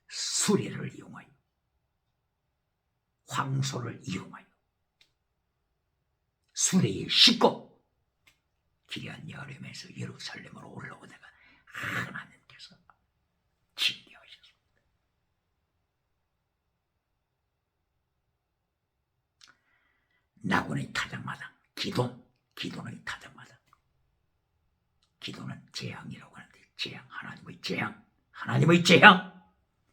수레를 이용하여 황소를 이용하여 수레에 싣고 기리앗 여름에서 예루살렘으로 올라오다가 하나님께서 징계하셨습니다. 나군의 타작마당, 기돈의 타작마당. 기도는 재앙이라고 하는데 재앙, 하나님의 재앙,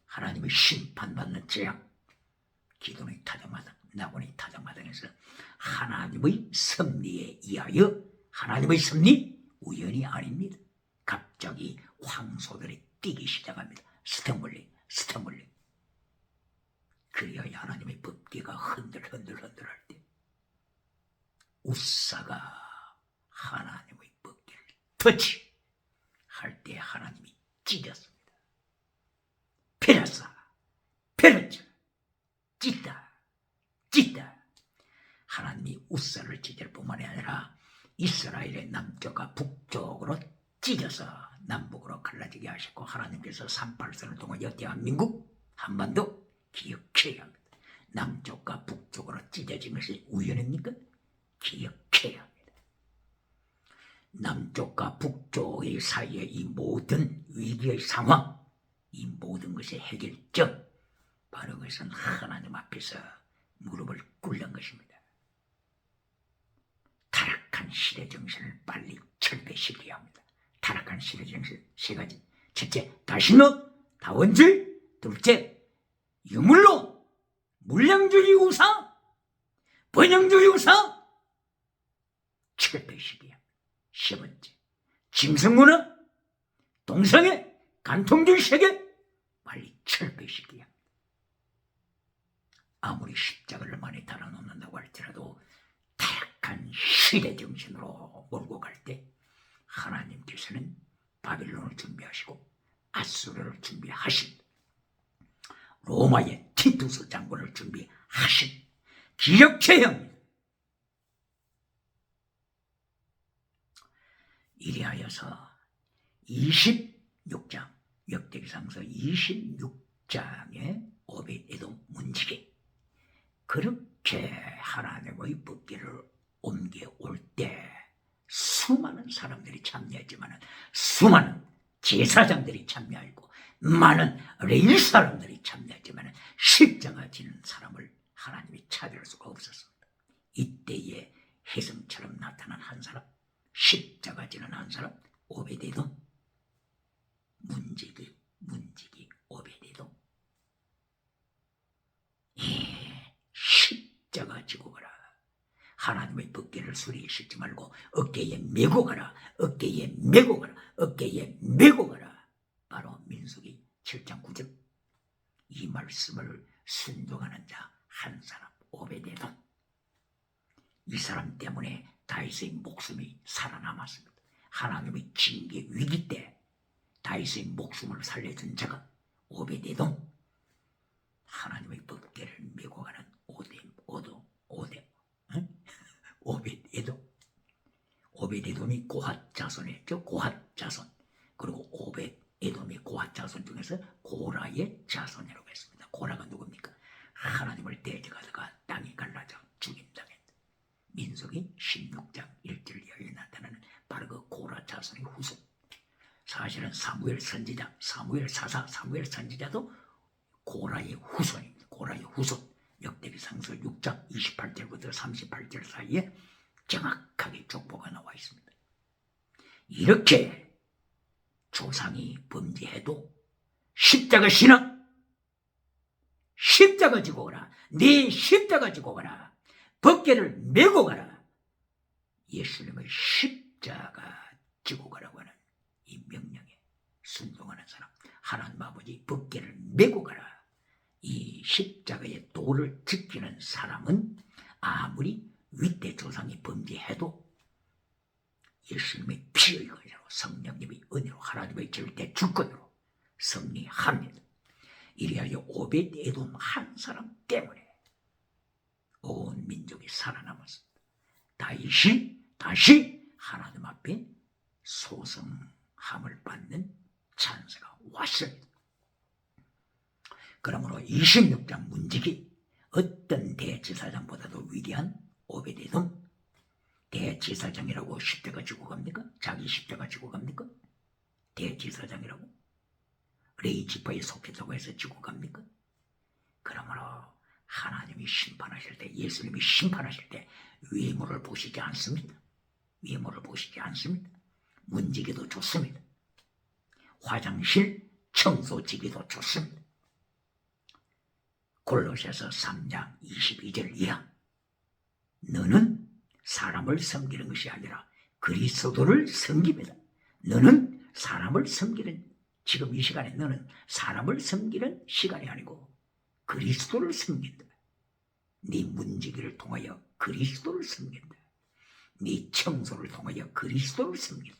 하나님의 심판받는 재앙. 기도의 타작마당, 나군의 타작마당에서 하나님의 섭리에 의하여, 하나님의 섭리 우연이 아닙니다. 갑자기 황소들이 뛰기 시작합니다. 스ተ물리. 그리하여 하나님의 법궤가 흔들할 때 우사가 하나님의 법궤를 터치할 때 하나님이 찢었습니다. 페라쳐 찢다. 하나님이 우사를 찢을 뿐만이 아니라 이스라엘의 남쪽과 북쪽으로 찢어서 남북으로 갈라지게 하셨고, 하나님께서 38선을 통하여 대한민국 한반도 기억해야 합니다. 남쪽과 북쪽으로 찢어진 것이 우연입니까? 기억해야 합니다. 남쪽과 북쪽의 사이에 이 모든 위기의 상황, 이 모든 것의 해결점, 바로 그것은 하나님 앞에서 무릎을 꿇는 것입니다. 타락한 시대 정신을 빨리 철폐시켜야 합니다. 타락한 시대 정신 세 가지. 첫째, 다신론, 다원주의. 둘째, 유물론, 물량주의 우상, 번영주의 우상 철폐시켜야 합니다. 세 번째, 짐승문화, 동성애, 간통주의 세계 빨리 철폐시켜야 합니다. 아무리 십자가를 많이 달아놓는다고 할지라도 타락한 시대 정신으로 몰고 갈 때 하나님께서는 바빌론을 준비하시고 아수르를 준비하신, 로마의 티투스 장군을 준비하신, 기억해야 합니다. 이리하여서 26장 역대기상서 26장의 오벳에돔 문지기, 그렇게 하나님의 법궤를 옮겨올 때 수많은 사람들이 참여했지만, 수많은 제사장들이 참여하고 많은 레위 사람들이 참여했지만 십자가 지는 사람을 하나님이 찾을 수가 없었습니다. 이때에 혜성처럼 나타난 한 사람, 십자가 지는 한 사람, 오벳에돔, 문지기 오벳에돔. 십자가 지고 가라. 하나님의 법궤를 수리에 싣지 말고 어깨에 메고 가라. 바로 민수기 7장 9절. 이 말씀을 순종하는 자 한 사람, 오벳에돔. 이 사람 때문에 다윗의 목숨이 살아남았습니다. 하나님의 징계 위기 때 다윗의 목숨을 살려준 자가 오벳에돔. 하나님의 법궤를 메고 가는 오벳에돔이 고핫 자손이었죠. 고핫 자손. 그리고 오벳에돔이 고핫 자손 중에서 고라의 자손이라고 했습니다. 고라가 누굽니까? 하나님을 대적하다가 땅이 갈라져 죽임당했다. 민수기 16장 1절 이하에 나타나는 바로 그 고라 자손의 후손. 사실은 사무엘 선지자, 사무엘 사사, 사무엘 선지자도 고라의 후손입니다. 고라의 후손. 역대기상서 6장 28절부터 38절 사이에 정확하게 족보가 나와 있습니다. 이렇게 조상이 범죄해도 십자가 신앙, 십자가 지고 가라. 네 십자가 지고 가라. 법궤를 메고 가라. 예수님의 십자가 지고 가라고 하는 이 명령에 순종하는 사람, 하나님 아버지 법궤를 메고 가라. 이 십자가의 도를 지키는 사람은 아무리 윗대 조상이 범죄해도 예수님의 피의 은혜로, 성령님의 은혜로, 하나님의 절대 주권으로 승리합니다. 이리하여 오벳에돔 한 사람 때문에 온 민족이 살아남았습니다. 다시 하나님 앞에 소성함을 받는 찬스가 왔습니다. 그러므로 26장 문지기, 어떤 대제사장보다도 위대한 오벳에돔, 대제사장이라고 십자가 지고 갑니까? 자기 십자가 지고 갑니까? 대제사장이라고? 레위 지파에 속했다고 해서 지고 갑니까? 그러므로 하나님이 심판하실 때, 예수님이 심판하실 때 외모를 보시지 않습니다. 외모를 보시지 않습니다. 문지기도 좋습니다. 화장실 청소지기도 좋습니다. 골로새서 3장 22절 이하, 너는 사람을 섬기는 것이 아니라 그리스도를 섬깁니다. 너는 사람을 섬기는, 지금 이 시간에 너는 사람을 섬기는 시간이 아니고 그리스도를 섬긴다. 네 문지기를 통하여 그리스도를 섬긴다. 네 청소를 통하여 그리스도를 섬긴다.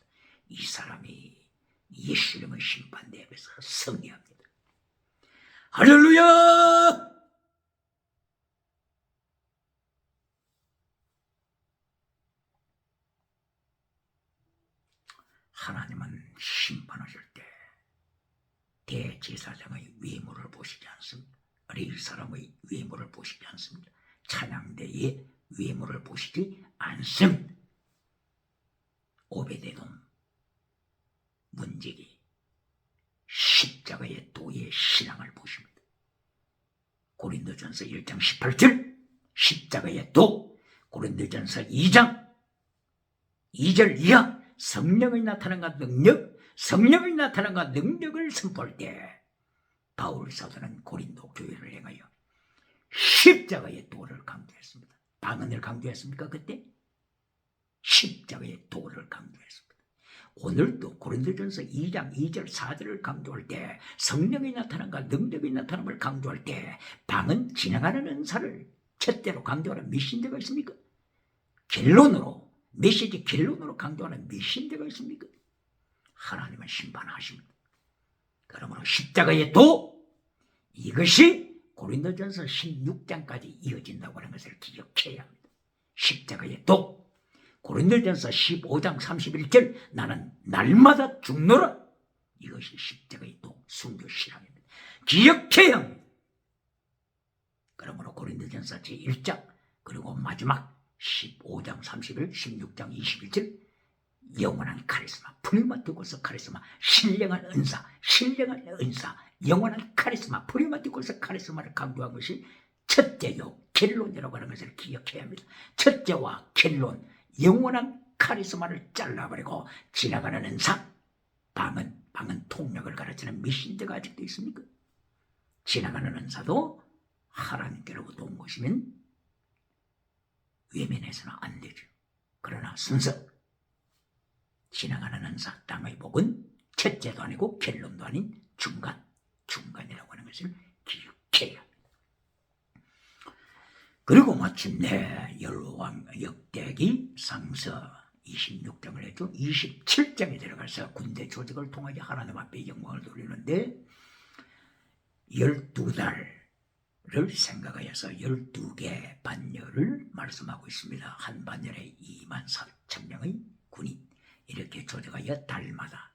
이 사람이 예수님의 심판대 앞에서 승리합니다. 할렐루야! 하나님은 심판하실 때 대제사장의 외모를 보시지 않습니다. 레위 사람의 외모를 보시지 않습니다. 찬양대의 외모를 보시지 않습니다. 오벳에돔 문지기 십자가의 도의 신앙을 보십니다. 고린도전서 1장 18절 십자가의 도, 고린도전서 2장 2절 이하 성령의 나타남과 능력, 성령의 나타남과 능력을 선포할 때 바울 사도는 고린도 교회를 향하여 십자가의 도를 강조했습니다. 방언을 강조했습니까? 그때? 십자가의 도를 강조했습니다. 오늘도 고린도전서 2장 2절 4절을 강조할 때, 성령의 나타남과 능력의 나타남을 강조할 때 방언 진행하는 은사를 첫째로 강조하는 메신저가 있습니까? 결론으로, 메시지 결론으로 강조하는 메신저가 있습니까? 하나님은 심판하십니다. 그러므로 십자가의 도, 이것이 고린도전서 16장까지 이어진다고 하는 것을 기억해야 합니다. 십자가의 도, 고린도전서 15장 31절 나는 날마다 죽노라, 이것이 십자가의 도, 순교 신앙입니다. 기억해야 합니다. 그러므로 고린도전서 제1장 그리고 마지막 15장 30일, 16장 21절 영원한 카리스마, 프리마티고스 카리스마, 신령한 은사, 신령한 은사, 영원한 카리스마, 프리마티고스 카리스마를 강조한 것이 첫째요 결론이라고 하는 것을 기억해야 합니다. 첫째와 결론, 영원한 카리스마를 잘라버리고 지나가는 은사, 방언 통역을 가르치는 메신저가 아직도 있습니까? 지나가는 은사도 하나님께로부터 온 것이면 외면해서는 안 되죠. 그러나 순서, 지나가는 은사, 땅의 복은 첫째도 아니고 결론도 아닌 중간이라고 하는 것을 기억해야 합니다. 그리고 마침내 열왕 역대기 상서 26장을 해도 27장에 들어가서 군대 조직을 통하여 하나님 앞에 영광을 돌리는데 12달을 생각하여서 12개 반열을 말씀하고 있습니다. 한 반열에 24,000명의 군인, 이렇게 조직하여 달마다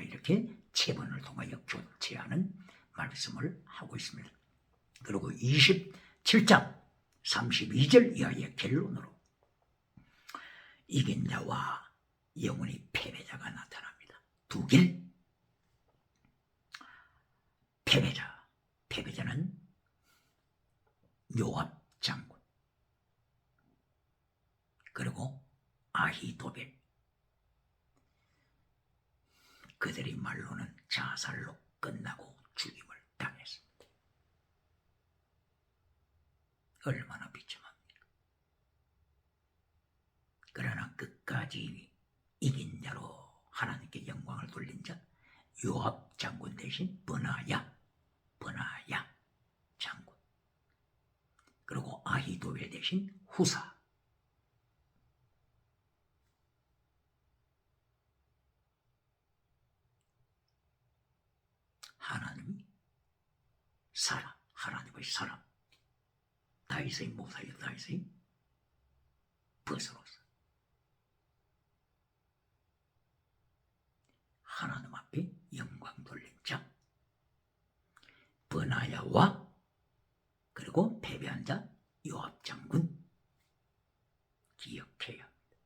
이렇게 7번을 통하여 교체하는 말씀을 하고 있습니다. 그리고 27장 32절 이하의 결론으로 이긴 자와 영원히 패배자가 나타납니다. 두 길, 패배자는 요압 장군, 그리고 아히도벨, 그들의 말로는 자살로 끝나고 죽임을 당했습니다. 얼마나 비참합니까? 그러나 끝까지 이긴 자로 하나님께 영광을 돌린 자 요압 장군 대신 버나야 장군, 그리고 아히도벨 대신 후사. 하나님의 사람, 다윗의 목사여 다윗의 벗으로서 하나님 앞에 영광 돌린 자 버나야와 그리고 패배한 자 요압 장군 기억해야 합니다.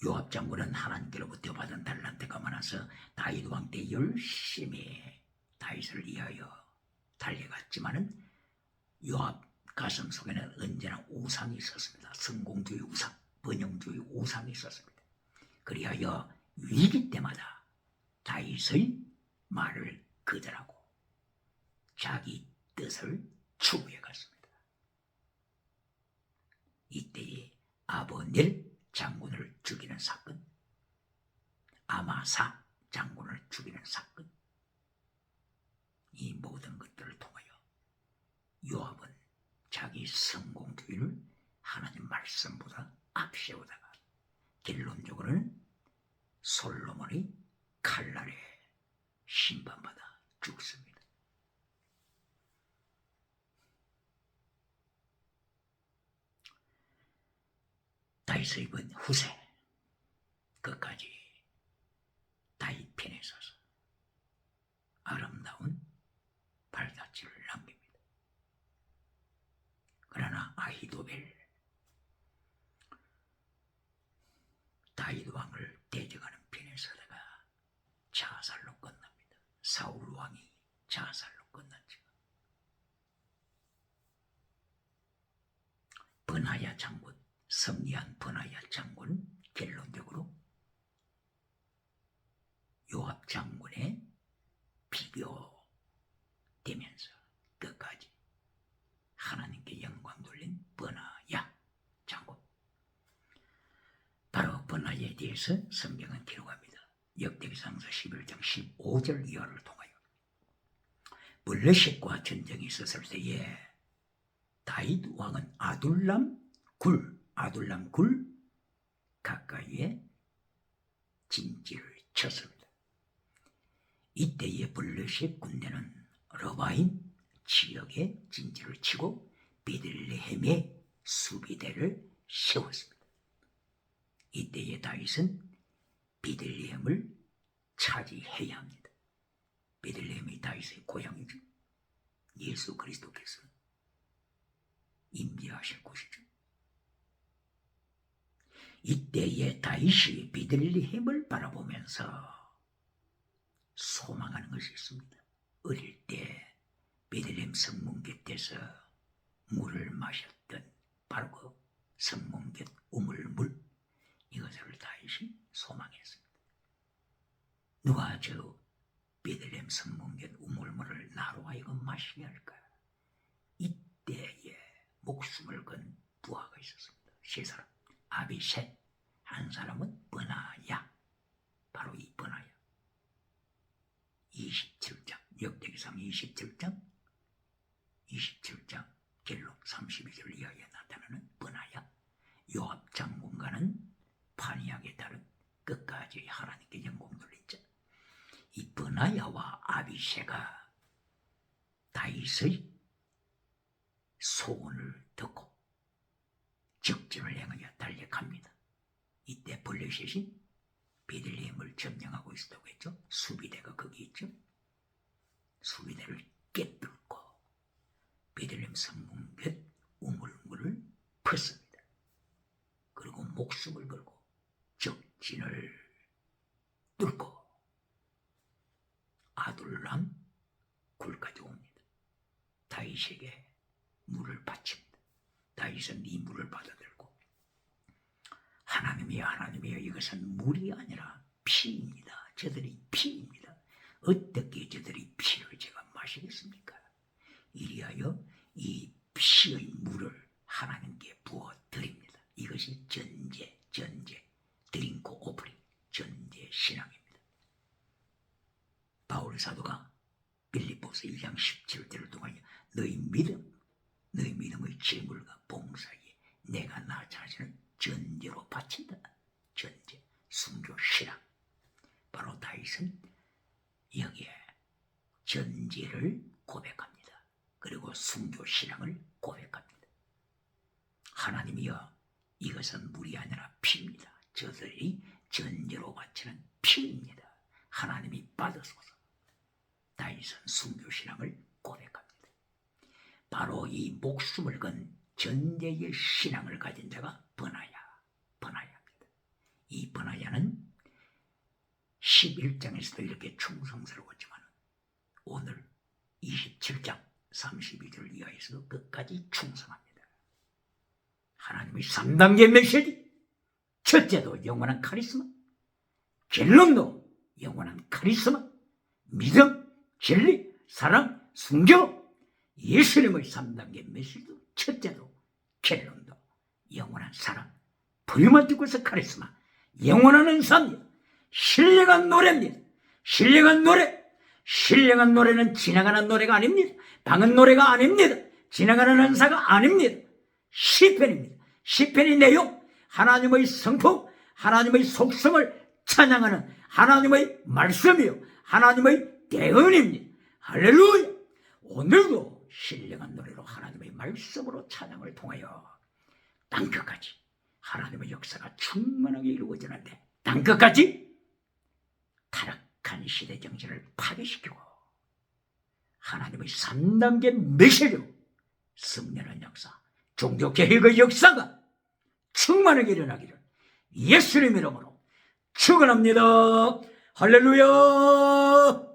요압 장군은 하나님께로부터 받은 달란트가 많아서 다윗 왕 때 열심히 다윗을 위하여 달려갔지만은 요압 가슴 속에는 언제나 우상이 있었습니다. 성공주의 우상, 번영주의 우상이 있었습니다. 그리하여 위기 때마다 다윗의 말을 거절하고 자기 뜻을 추구해 갔습니다. 이때에 아버넬 장군을 죽이는 사건, 아마사 장군을 죽이는 사건, 이 모든 것들을 통하여 요압은 자기 성공주의를 하나님 말씀보다 앞세우다가 결론적으로는 솔로몬의 칼날에 심판받아 죽습니다. 다윗의 후세 끝까지 다윗 편에 서서 아름다운 발자취를 남깁니다. 그러나 아히도벨 다윗 왕을 대적하는 편에 서다가 자살로 끝납니다. 사울 왕이 자살로 끝났죠. 버나야 장군, 승리한 버나야 장군 결론적으로 요압 장군에 비교되면서 끝까지 하나님께 영광 돌린 버나야 장군. 바로 버나야에 대해서 성경은 기록합니다. 역대기상서 11장 15절 이하를 통하여 블레셋과 전쟁이 있었을 때에 다윗 왕은 아둘람 굴 가까이에 진지를 쳤습니다. 이때에 블레셋 군대는 러바임 지역에 진지를 치고 베들레헴에 수비대를 세웠습니다. 이때에 다윗은 베들레헴을 차지해야 합니다. 베들레헴이 다윗의 고향이죠. 예수 그리스도께서 임재하실 곳이죠. 이때에 다윗이 베들레헴을 바라보면서 소망하는 것이 있습니다. 어릴 때 베들레헴 성문 곁에서 물을 마셨던 바로 그 성문 곁 우물물, 이것을 다윗이 소망했습니다. 누가 저 베들레헴 성문 곁 우물물을 나로 하여금 마시게 할까? 이때에 목숨을 건 부하가 있었습니다. 세 사람, 아비셋, 한 사람은 버나야, 바로 이 버나야. 27장, 역대기상 27장 결론 32절 이하에 나타나는 버나야, 요압 장군과는 판이하게 다른 끝까지 하나님께 영광 돌린 자. 이 버나야와 아비새가 다윗의 소원을 듣고 적진을 향하여 달려갑니다. 이때 블레셋이 베들레헴을 점령하고 있었다고 했죠. 수비대가 거기 있죠. 수비대를 깨뚫고 베들레헴 성문 곁 우물물을 폈습니다. 그리고 목숨을 걸고 적진을 뚫고 아둘람 굴까지 옵니다. 다윗에게 물을 바칩니다. 다윗은 이 물을 받아들고 하나님이여 이것은 물이 아니라 피입니다. 저들이 피입니다. 어떻게 저들이 피를 제가 마시겠습니까? 이리하여 이 피의 물을 하나님께 부어 드립니다. 이것이 전제 드링크 오프링, 너희 믿음의 제물과 봉사에 내가 나 자신을 전제로 바친다. 전제, 순교, 신앙. 바로 다윗은 여기에 전제를 고백합니다. 그리고 순교, 신앙을 고백합니다. 하나님이여, 이것은 물이 아니라 피입니다. 저들이 전제로 바치는 피입니다. 하나님이 받으소서. 다윗은 순교, 신앙을 고백합니다. 바로 이 목숨을 건 전제의 신앙을 가진 자가 버나야입니다. 이 버나야는 11장에서도 이렇게 충성스러웠지만 오늘 27장 32절 이하에서도 끝까지 충성합니다. 하나님의 3단계 메시지, 첫째도 영원한 카리스마, 결론도 영원한 카리스마, 믿음, 진리, 사랑, 순교, 예수님의 3단계 메시지도 첫째도 결론도 영원한 사랑, 부유만 듣고서 카리스마, 영원한 은사입니다. 신령한 노래입니다. 신령한 노래는 지나가는 노래가 아닙니다. 방은 노래가 아닙니다. 지나가는 은사가 아닙니다. 시편입니다. 시편의 내용, 하나님의 성품, 하나님의 속성을 찬양하는 하나님의 말씀이요, 하나님의 대언입니다. 할렐루야. 오늘도 신령한 노래로 하나님의 말씀으로 찬양을 통하여 땅끝까지 하나님의 역사가 충만하게 이루어지는데, 땅끝까지 타락한 시대 정신을 파괴시키고 하나님의 3단계 메시지로 승리하는 역사, 종교개혁의 역사가 충만하게 일어나기를 예수님 이름으로 축원합니다. 할렐루야.